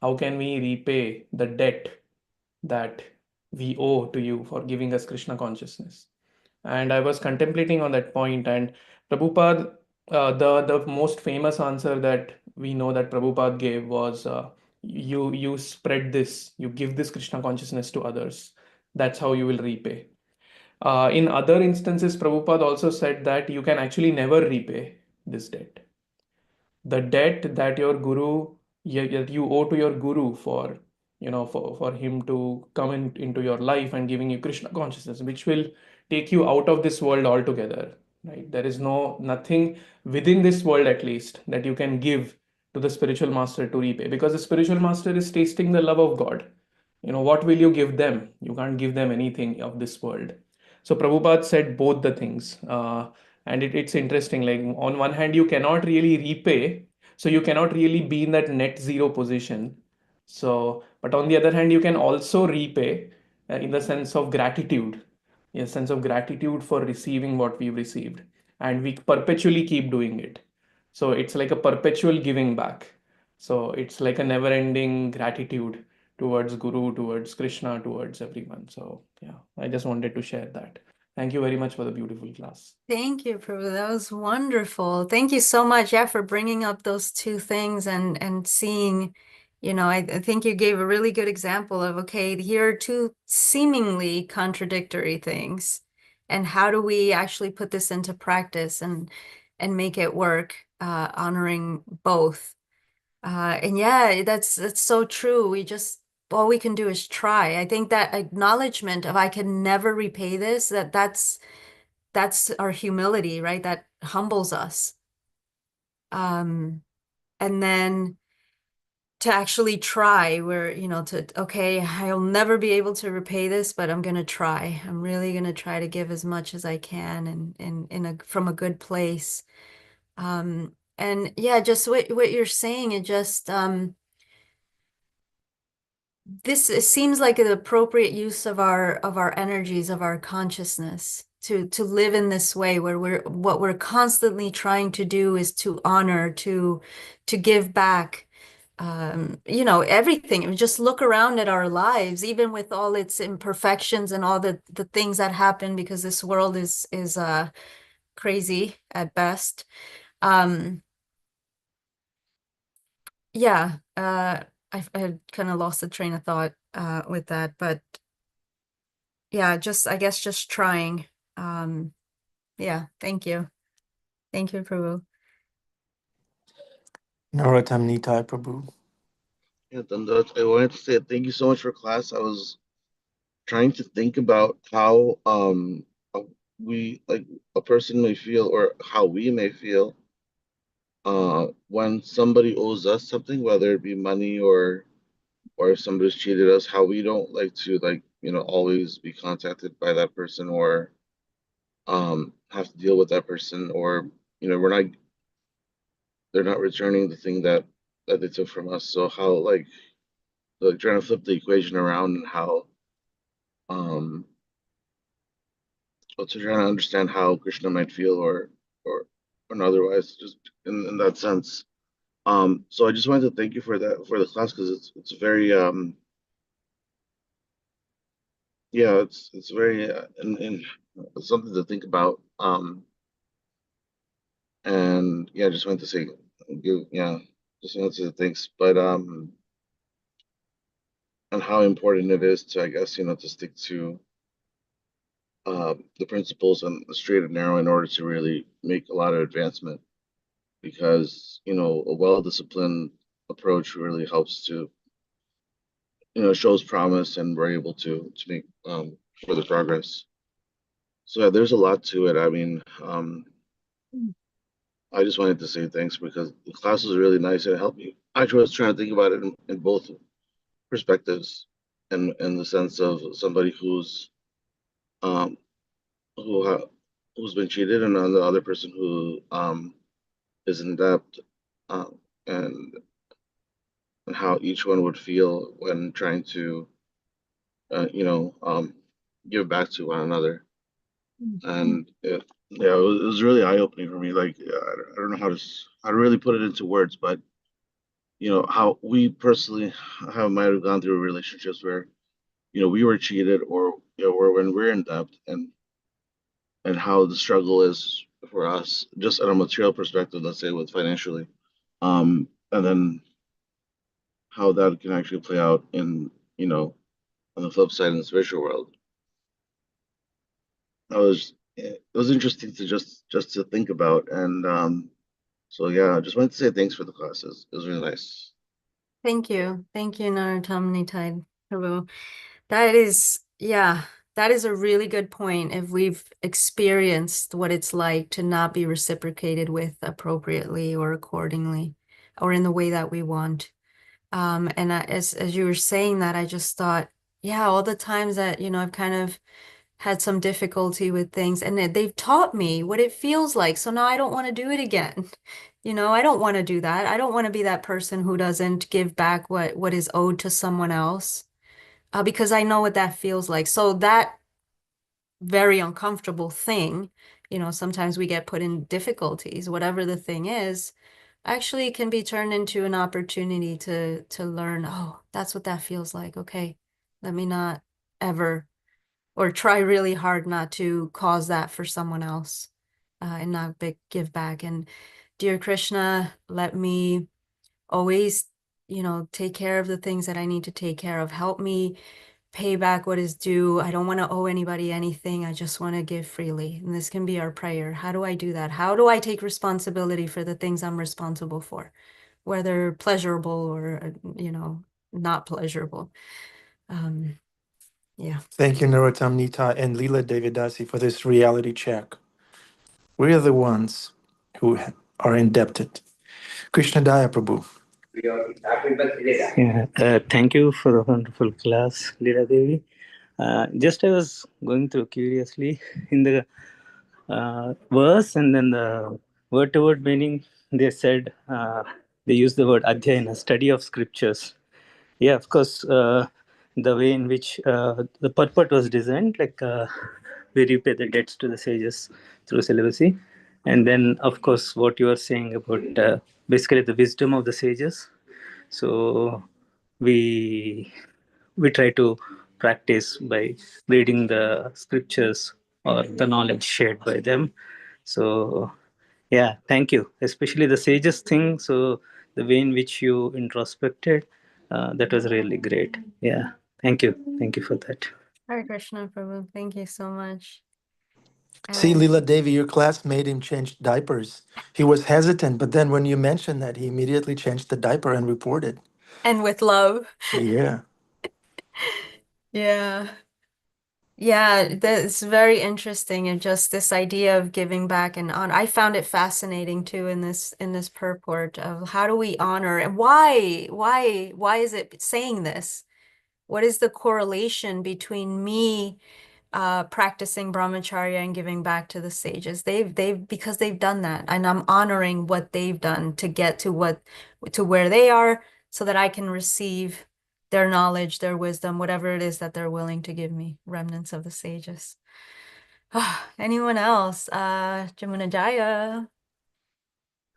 how can we repay the debt that we owe to you for giving us Krishna consciousness? And I was contemplating on that point, and Prabhupada, the most famous answer that we know that Prabhupada gave was, you spread this, you give this Krishna consciousness to others. That's how you will repay. In other instances, Prabhupada also said that you can actually never repay this debt. The debt that your guru, that you owe to your guru for, for him to come into your life and giving you Krishna consciousness, which will take you out of this world altogether, right? There is nothing within this world, at least, that you can give to the spiritual master to repay, because the spiritual master is tasting the love of God. What will you give them? You can't give them anything of this world. So Prabhupada said both the things. And it's interesting. Like, on one hand, you cannot really repay. So you cannot really be in that net zero position. So, but on the other hand, you can also repay in the sense of gratitude, a sense of gratitude for receiving what we've received. And we perpetually keep doing it. So it's like a perpetual giving back. So it's like a never ending gratitude towards Guru, towards Krishna, towards everyone. So yeah, I just wanted to share that. Thank you very much for the beautiful class. Thank you, Prabhu. That was wonderful. Thank you so much, yeah, for bringing up those two things and seeing, I think you gave a really good example of, okay, here are two seemingly contradictory things, and how do we actually put this into practice and make it work, honoring both. And yeah, that's so true. All we can do is try. I think that acknowledgement of I can never repay this, that's our humility, right? That humbles us. And then to actually try where, okay, I'll never be able to repay this, but I'm gonna try. I'm really gonna try to give as much as I can and from a good place. And yeah, just what you're saying, it seems like an appropriate use of our energies, of our consciousness to live in this way where what we're constantly trying to do is to honor, to give back, everything. And just look around at our lives, even with all its imperfections and all the things that happen, because this world is crazy at best. Yeah, I kind of lost the train of thought with that, but yeah, I guess just trying. Um, yeah, thank you. Thank you, Prabhu. Narottam Nitai Prabhu. Yeah, Dandat, I wanted to say thank you so much for class. I was trying to think about how uh, we like a person may feel or how we may feel when somebody owes us something, whether it be money or if somebody's cheated us, how we don't like to always be contacted by that person or have to deal with that person or we're not they're not returning the thing that they took from us. So how trying to flip the equation around and how um also trying to understand how Krishna might feel or or otherwise just in that sense. So I just wanted to thank you for that for the class because it's very yeah it's very and it's something to think about and yeah just wanted to say yeah just wanted to say thanks but and how important it is to I guess to stick to the principles and the straight and narrow in order to really make a lot of advancement because a well-disciplined approach really helps to shows promise and we're able to make further progress. So yeah, there's a lot to it. I mean, I just wanted to say thanks because the class was really nice and it helped me. I was trying to think about it in both perspectives, and in the sense of somebody um who who's been cheated, and on the other person who is in debt, um, and and how each one would feel when trying to give back to one another. And yeah, it was really eye opening for me. Like, yeah, I don't know how to really put it into words, but how we personally have might have gone through relationships where we were cheated or or when we're in debt and how the struggle is for us just on a material perspective, let's say with financially, and then how that can actually play out in on the flip side in the spiritual world. It was interesting to just to think about and so yeah, I just wanted to say thanks for the classes. It was really nice. Thank you. Thank you, Narottam Nitai Prabhu. That is a really good point. If we've experienced what it's like to not be reciprocated with appropriately or accordingly, or in the way that we want. And as you were saying that, I just thought, yeah, all the times that, I've kind of had some difficulty with things and they've taught me what it feels like. So now I don't want to do it again. I don't want to do that. I don't want to be that person who doesn't give back what is owed to someone else, because I know what that feels like. So that very uncomfortable thing, sometimes we get put in difficulties, whatever the thing is, actually can be turned into an opportunity to learn, oh, that's what that feels like. Okay, let me not ever or try really hard not to cause that for someone else, and not give back. And dear Krishna, let me always, take care of the things that I need to take care of. Help me pay back what is due. I don't want to owe anybody anything. I just want to give freely. And this can be our prayer. How do I do that? How do I take responsibility for the things I'm responsible for? whether pleasurable or, not pleasurable. Yeah. Thank you, Narottam Nita and Lila Devidasi, for this reality check. We are the ones who are indebted. Krishna Daya Prabhu. Yeah, thank you for the wonderful class, Lila Devi. Just I was going through curiously in the verse and then the word to word meaning. They said they used the word adhyayana, study of scriptures. Yeah, of course, the way in which the purport was designed, like we repay the debts to the sages through celibacy. And then, of course, what you are saying about basically the wisdom of the sages. So we try to practice by reading the scriptures or the knowledge shared by them. So yeah, thank you, especially the sages thing. So the way in which you introspected, that was really great. Yeah, thank you for that. Hare Krishna, Prabhu. Thank you so much. See, And Lila Devi, your class made him change diapers. He was hesitant, but then when you mentioned that, he immediately changed the diaper and reported. with love. Yeah. Yeah. Yeah, that's very interesting. And just this idea of giving back and honor. I found it fascinating too in this purport of how do we honor and why is it saying this? What is the correlation between me practicing brahmacharya and giving back to the sages? Because they've done that, and I'm honoring what they've done to get to where they are so that I can receive their knowledge, their wisdom, whatever it is that they're willing to give me, remnants of the sages. Anyone else? Jamuna Jaya.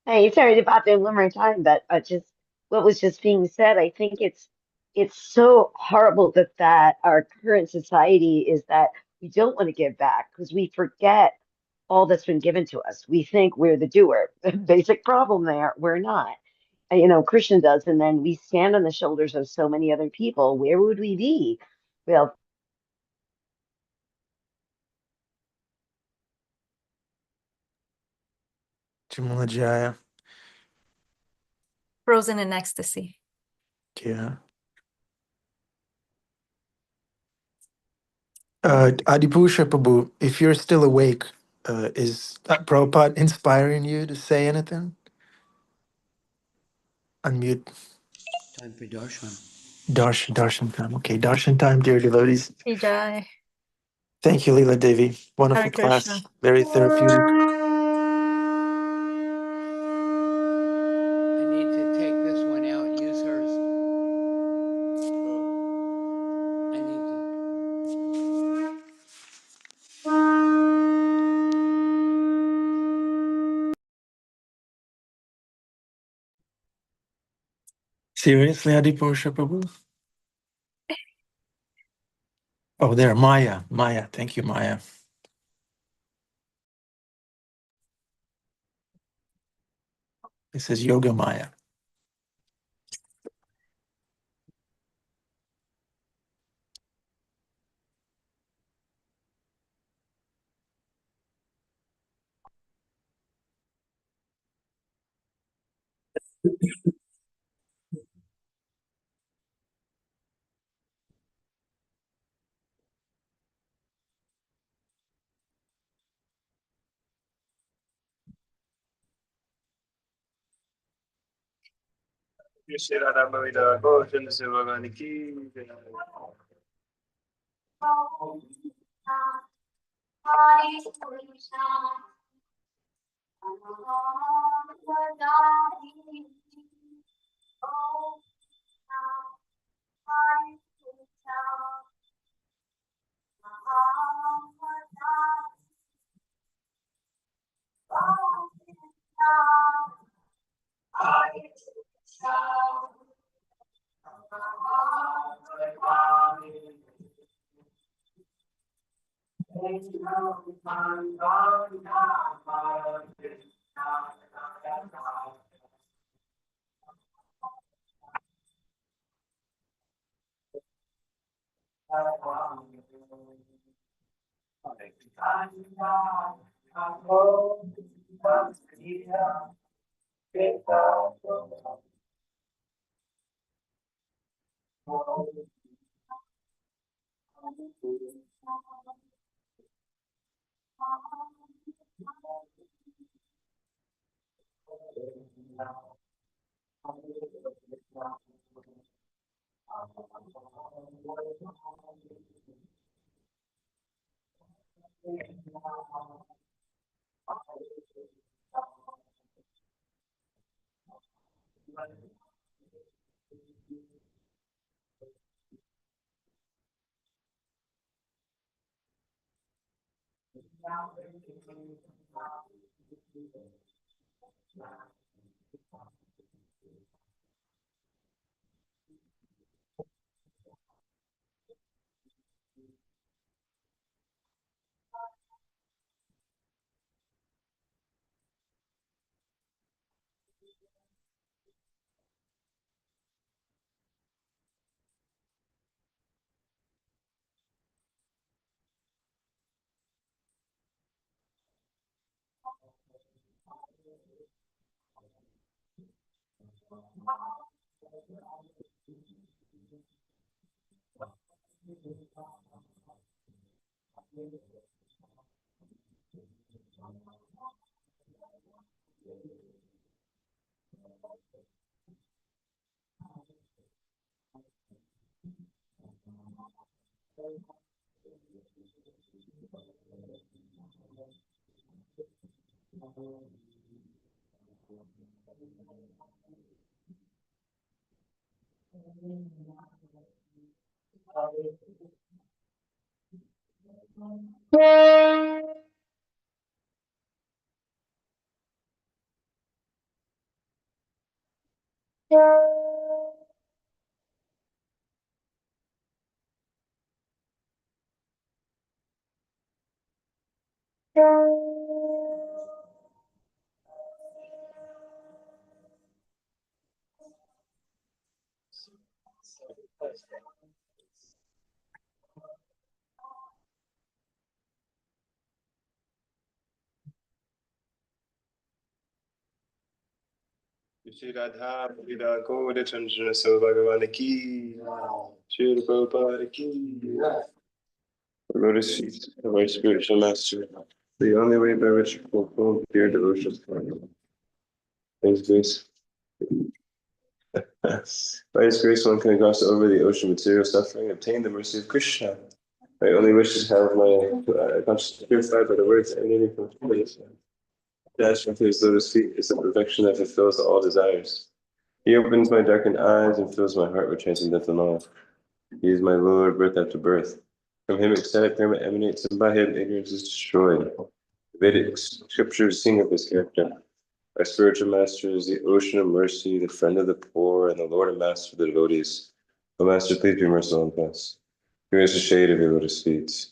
Hey, sorry to pop in one more time, but just what was just being said, I think it's so horrible that our current society is that we don't want to give back because we forget all that's been given to us. We think we're the doer. The basic problem there, we're not. Krishna does, and then we stand on the shoulders of so many other people. Where would we be? Well, Jamala Jaya. Frozen in ecstasy. Yeah. Adipusha Prabhu, if you're still awake, is Prabhupada inspiring you to say anything? Unmute. Time for darshan. Darshan time. Okay, darshan time, dear devotees. Jai. Thank you, Leela Devi. Wonderful Hare Krishna. class. Very therapeutic. I need to take this one out, use hers. I need to. Seriously, Adipusha Prabhu? Oh, there, Maya. Maya. Thank you, Maya. This is Yoga Maya. Shri Radha Purida Koda Chandra So Bhagavan Ki Shri Prabhupada Ki Lotus feet of our spiritual master, the only way by which we fulfill pure devotion. Thanks, grace. By His grace, one can cross over the ocean of material suffering, obtain the mercy of Krishna. My only wish is to have my consciousness purified by the words emanating from His dash into His lotus feet is the perfection that fulfills all desires. He opens my darkened eyes and fills my heart with transcendental knowledge. He is my Lord, birth after birth. From Him ecstatic karma emanates, and by Him ignorance is destroyed. The Vedic scriptures sing of His character. Our spiritual master is the ocean of mercy, the friend of the poor, and the Lord and master of the devotees. O Master, please be merciful on us. Here is the shade of your lotus feet.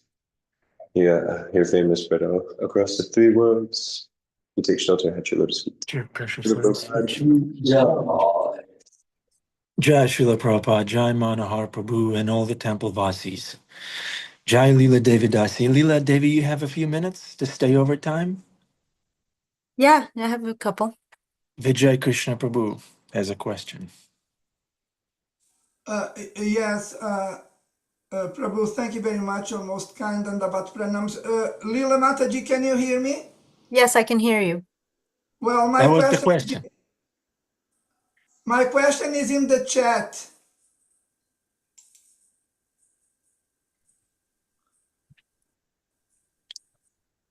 Yeah, your fame is spread out across the three worlds. We take shelter at your lotus feet. Your precious Shri lotus feet. Prabhupada. Jai Srila Prabhupada, Jai Manohar Prabhu, and all the temple vasis. Jai Lila Devi Dasi. Lila Devi, you have a few minutes to stay over time? Yeah, I have a couple. Vijay Krishna Prabhu has a question. Yes, Prabhu, thank you very much. Your most kind and Abhat pranams. Lila Mataji, can you hear me? Yes, I can hear you. Well, That was the question. my question is in the chat.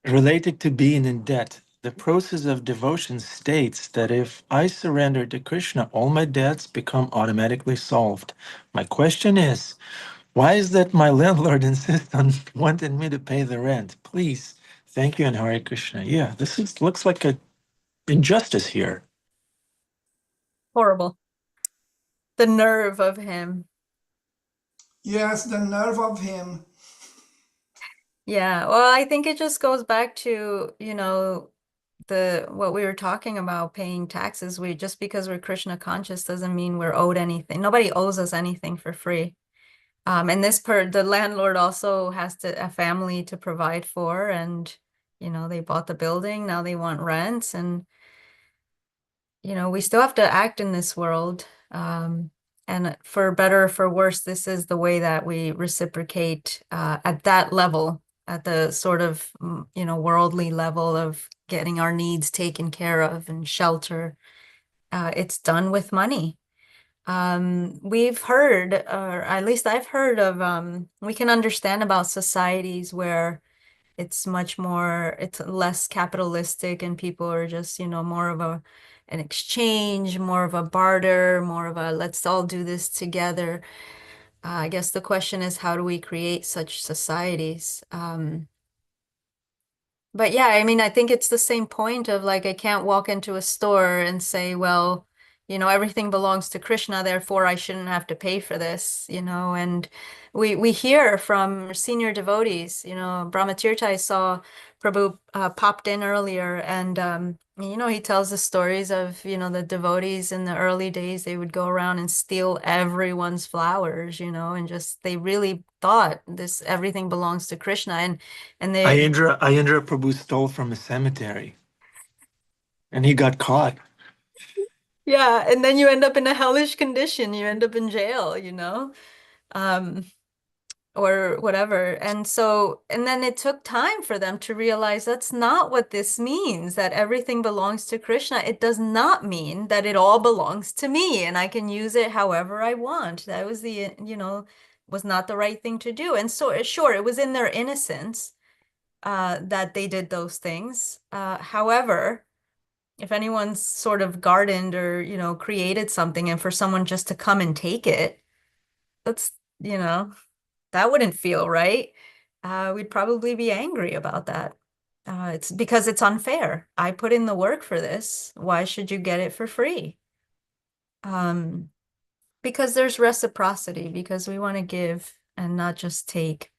Related to being in debt, the process of devotion states that if I surrender to Krishna, all my debts become automatically solved. My question is, why is that my landlord insists on wanting me to pay the rent? Please, thank you and Hare Krishna. Yeah, looks like a injustice here. Horrible. The nerve of him. Yes, the nerve of him. Yeah, well, I think it just goes back to, what we were talking about, paying taxes. Just because we're Krishna conscious doesn't mean we're owed anything. Nobody owes us anything for free. And the landlord also has a family to provide for, and they bought the building, now they want rents, and we still have to act in this world. And for better or for worse, this is the way that we reciprocate at that level, at the sort of, worldly level of getting our needs taken care of and shelter. It's done with money. We've heard, or at least I've heard of, we can understand about societies where it's less capitalistic and people are just, more of an exchange, more of a barter, more of a let's all do this together. I guess the question is, how do we create such societies? But yeah, I mean, I think it's the same point of like, I can't walk into a store and say, well, everything belongs to Krishna, therefore I shouldn't have to pay for this, and we hear from senior devotees, Brahmatirtha, I saw Prabhu popped in earlier, and he tells the stories of, the devotees in the early days, they would go around and steal everyone's flowers, and just they really thought this everything belongs to Krishna, and they Ayendra Prabhu stole from a cemetery and he got caught. yeah, and then you end up in a hellish condition. You end up in jail, um, or whatever. And then it took time for them to realize that's not what this means, that everything belongs to Krishna. It does not mean that it all belongs to me and I can use it however I want. That was was not the right thing to do. And so, sure, it was in their innocence, that they did those things. However, if anyone's sort of gardened or, created something and for someone just to come and take it, that's, that wouldn't feel right. We'd probably be angry about that. It's because it's unfair. I put in the work for this. Why should you get it for free? Because there's reciprocity, because we want to give and not just take.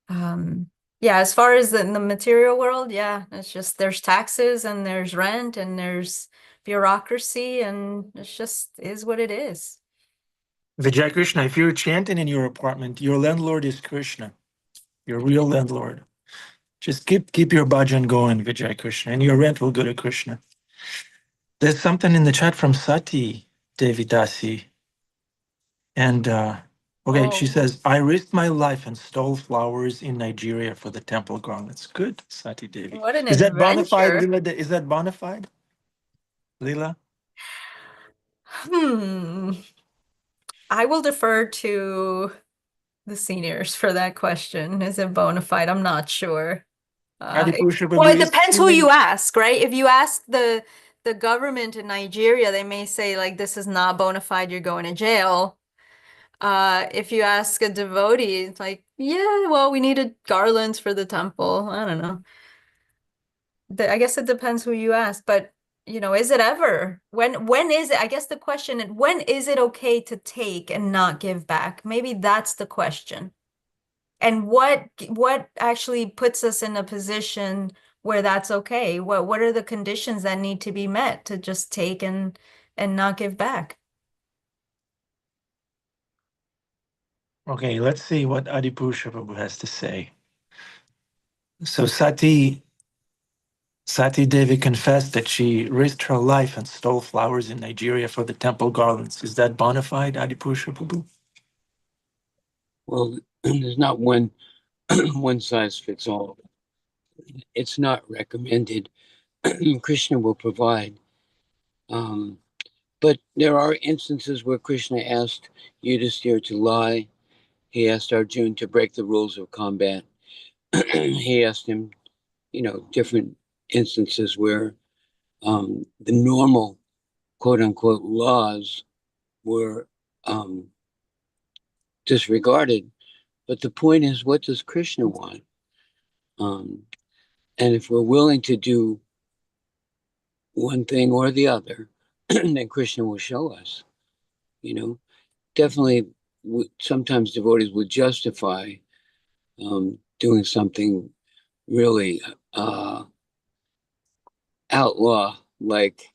Yeah, as far as in the material world, yeah, it's just there's taxes and there's rent and there's bureaucracy and it's just is what it is. Vijay Krishna, if you're chanting in your apartment, your landlord is Krishna, your real landlord. Just keep your bhajan going, Vijay Krishna, and your rent will go to Krishna. There's something in the chat from Sati Devi Dasi. And okay, she says, I risked my life and stole flowers in Nigeria for the temple garlands. Good, Sati Devi. What an Is that bona fide, adventure. Lila? Is that bona fide, Lila? I will defer to the seniors for that question. Is it bona fide? I'm not sure. Adipusha Well, Prabhu it is depends who stealing. you ask, right? If you ask the government in Nigeria, they may say like this is not bona fide, you're going to jail. If you ask a devotee, it's like, yeah, well, we needed garlands for the temple. I don't know. I guess it depends who you ask, but is it ever? When is it? I guess the question is, when is it okay to take and not give back? Maybe that's the question. And what actually puts us in a position where that's okay? What are the conditions that need to be met to just take and not give back? Okay, let's see what Adipusha Prabhu has to say. So Sati Devi confessed that she risked her life and stole flowers in Nigeria for the temple garlands. Is that bona fide, Adipusha Prabhu? Well, there's not one size fits all. It's not recommended. Krishna will provide. But there are instances where Krishna asked Yudhisthira to lie. He asked Arjuna to break the rules of combat. He asked him, different instances where the normal, quote unquote, laws were disregarded. But the point is, what does Krishna want? And if we're willing to do one thing or the other, then Krishna will show us. Definitely, sometimes devotees would justify doing something really outlaw, like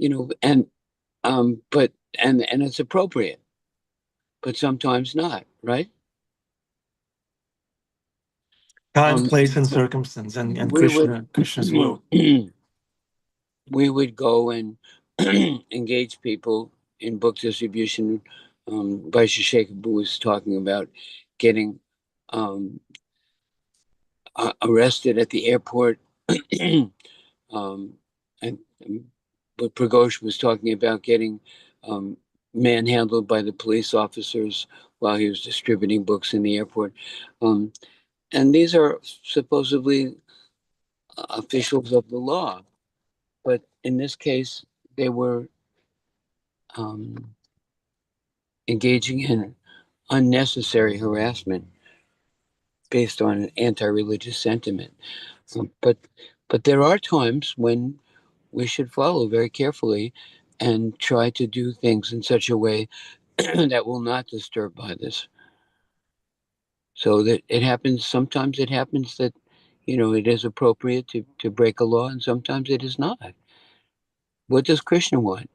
and but and it's appropriate, but sometimes not, right? Time, place, and circumstance, and Krishna's will. We would go and engage people in book distribution. Vaishya Shekhar was talking about getting arrested at the airport. And but Pragosh was talking about getting manhandled by the police officers while he was distributing books in the airport. And these are supposedly officials of the law, but in this case, they were engaging in unnecessary harassment based on an anti-religious sentiment. But there are times when we should follow very carefully and try to do things in such a way that will not disturb others. So that it happens, sometimes it happens that, it is appropriate to break a law, and sometimes it is not. What does Krishna want?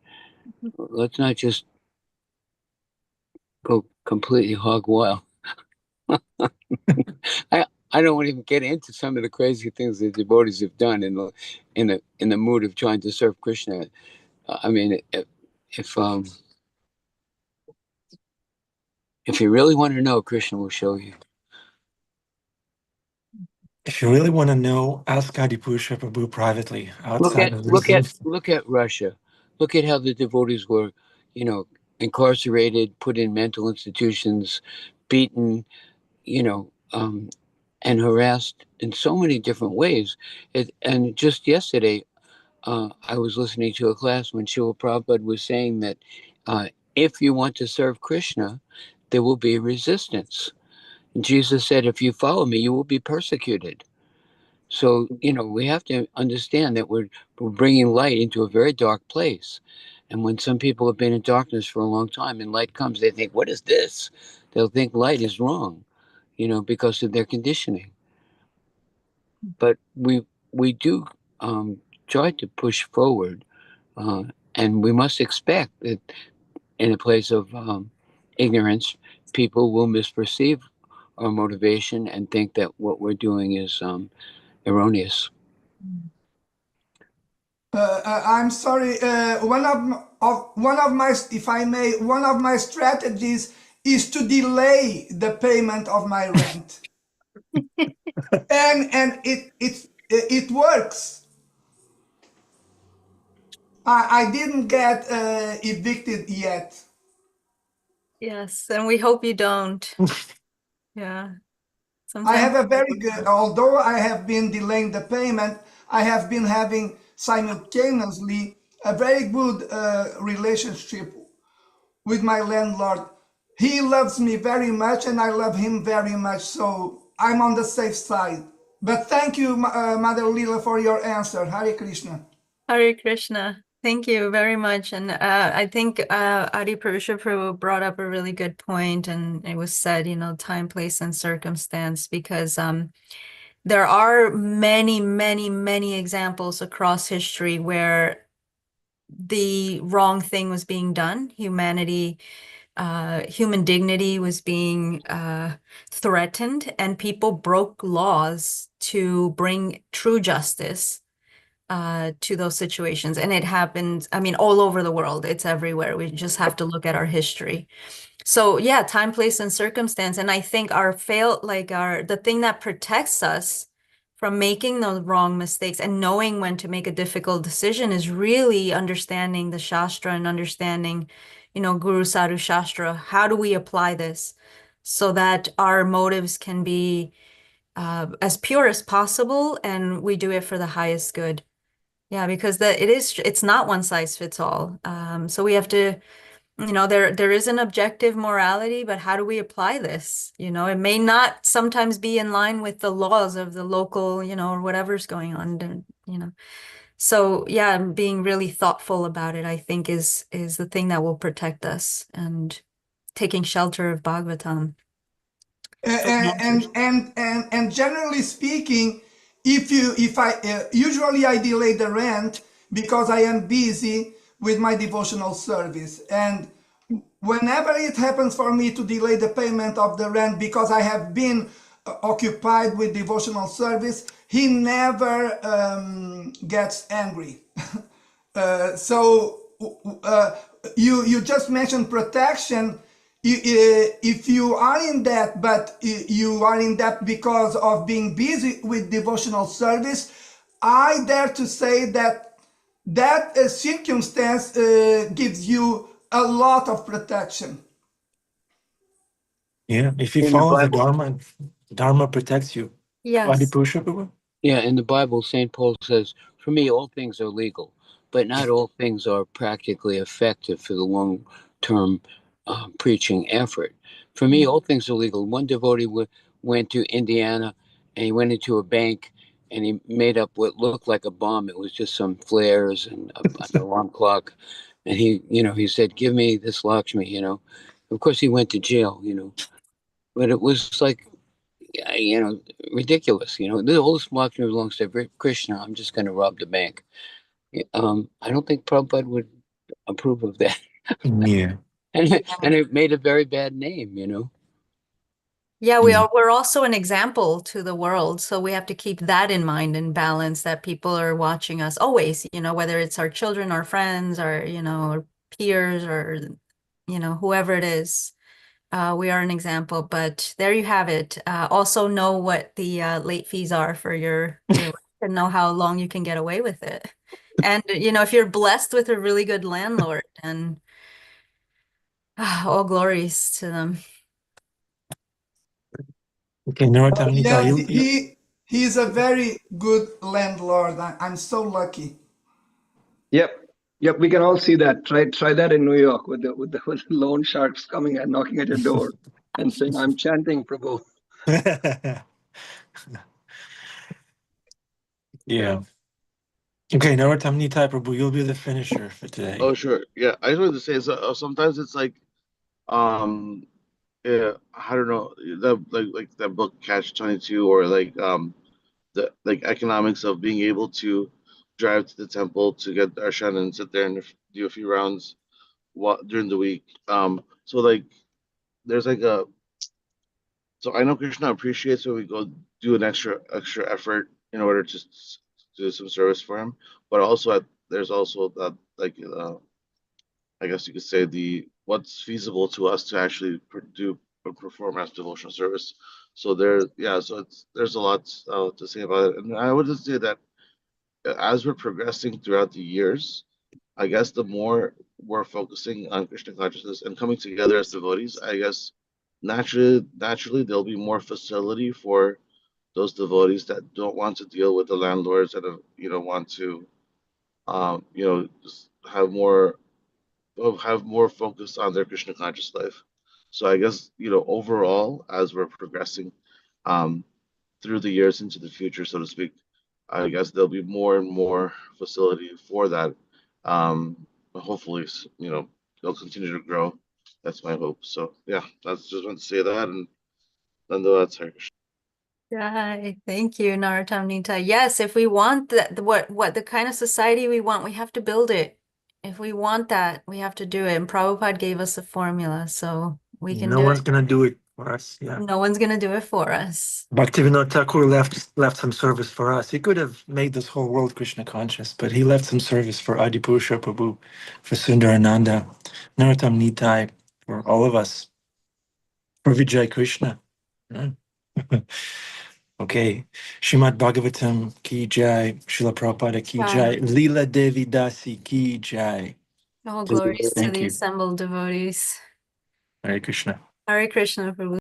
Let's not just go completely hog wild. I don't want to even get into some of the crazy things the devotees have done in the mood of trying to serve Krishna. I mean, if you really want to know, Krishna will show you. If you really want to know, ask Adipusha Prabhu privately outside of this Zoom. Look at Russia. Look at how the devotees were, incarcerated, put in mental institutions, beaten, and harassed in so many different ways. And just yesterday, I was listening to a class when Srila Prabhupada was saying that if you want to serve Krishna, there will be resistance. And Jesus said, if you follow me, you will be persecuted. So, we have to understand that we're bringing light into a very dark place. And when some people have been in darkness for a long time and light comes, they think, what is this? They'll think light is wrong, because of their conditioning. But we do try to push forward, and we must expect that in a place of ignorance, people will misperceive our motivation and think that what we're doing is erroneous. I'm sorry. One of my, if I may, one of my strategies is to delay the payment of my rent, and it works. I didn't get evicted yet. Yes, and we hope you don't. Yeah. I have Sometimes. a very good, although I have been delaying the payment, I have been having simultaneously a very good relationship with my landlord. He loves me very much and I love him very much, so I'm on the safe side. But thank you, Mother Lila, for your answer. Hare Krishna. Hare Krishna. Thank you very much. And I think Adi Purusha Prabhu brought up a really good point, and it was said, time, place, and circumstance, because there are many, many, many examples across history where the wrong thing was being done. Human dignity was being threatened, and people broke laws to bring true justice to those situations. And it happens, all over the world. It's everywhere. We just have to look at our history. So yeah, time, place, and circumstance. And I think the thing that protects us from making those wrong mistakes and knowing when to make a difficult decision is really understanding the Shastra and understanding, Guru Sadhu Shastra. How do we apply this so that our motives can be as pure as possible, and we do it for the highest good? Yeah, because it's not one size fits all. So we have to, there is an objective morality, but how do we apply this? It may not sometimes be in line with the laws of the local, or whatever's going on, So yeah, being really thoughtful about it, I think is the thing that will protect us, and taking shelter of Bhagavatam. And generally speaking, if I usually I delay the rent because I am busy with my devotional service, and whenever it happens for me to delay the payment of the rent because I have been occupied with devotional service, he never gets angry. So you just mentioned protection. If you are in debt, but you are in debt because of being busy with devotional service, I dare to say that that circumstance gives you a lot of protection. Yeah, if you In the follow the Bible. Dharma protects you. Yes. Adipusha Prabhu? Yeah, in the Bible, St. Paul says, "For me, all things are legal, but not all things are practically effective for the long term preaching effort. For me, all things are legal." One devotee went to Indiana and he went into a bank and he made up what looked like a bomb. It was just some flares and an alarm clock. And he said, "Give me this Lakshmi." Of course, he went to jail. But it was like, ridiculous. The whole Lakshmi belongs to Krishna. I'm just going to rob the bank. I don't think Prabhupada would approve of that. Yeah. And it made a very bad name. Yeah, Yeah. we're also an example to the world, so we have to keep that in mind and balance that people are watching us always, whether it's our children, our friends, or our peers, or whoever it is. We are an example, but there you have it. Also know what the late fees are for your life and know how long you can get away with it. And if you're blessed with a really good landlord, and all glories to them. Okay, Naratamnita, Yeah, you he is a very good landlord. I'm so lucky. Yep, we can all see that. Try that in New York with the loan sharks coming and knocking at your door and saying, "I'm chanting, Prabhu." Yeah. Okay, Naratamnita Prabhu, you'll be the finisher for today. Oh, sure. Yeah, I just wanted to say, so sometimes it's like, yeah, I don't know, that like that book Catch 22, or the economics of being able to drive to the temple to get darshan and sit there and do a few rounds during the week. So there's so I know Krishna appreciates when we go do an extra effort in order to do some service for him, but also there's also that I guess you could say what's feasible to us to actually do perform as devotional service. So there's a lot to say about it, and I would just say that as we're progressing throughout the years, I guess the more we're focusing on Krishna consciousness and coming together as devotees, I guess naturally there'll be more facility for those devotees that don't want to deal with the landlords and want to just have more focus on their Krishna conscious life. So I guess overall, as we're progressing um, through the years into the future, so to speak, I guess there'll be more and more facility for that. Hopefully, they'll continue to grow. That's my hope. So yeah, that's just want to say that, and then that's her. Yeah, thank you, Naratamnita. Yes, if we want what the kind of society we want, we have to build it. If we want that, we have to do it. And Prabhupada gave us a formula, so we can No do one's it. gonna do it for us. Yeah. No one's gonna do it for us. Bhaktivinoda Thakur left some service for us. He could have made this whole world Krishna conscious, but he left some service for Adipusha Prabhu, for Sundarananda, Narottam Nitai, for all of us, for Vijay Krishna. Yeah. Okay. Shrimad Bhagavatam ki jai, Srila Prabhupada ki jai, Lila Devi Dasi ki jai. All glories to Thank the you. assembled devotees. Hare Krishna. Hare Krishna, Prabhu.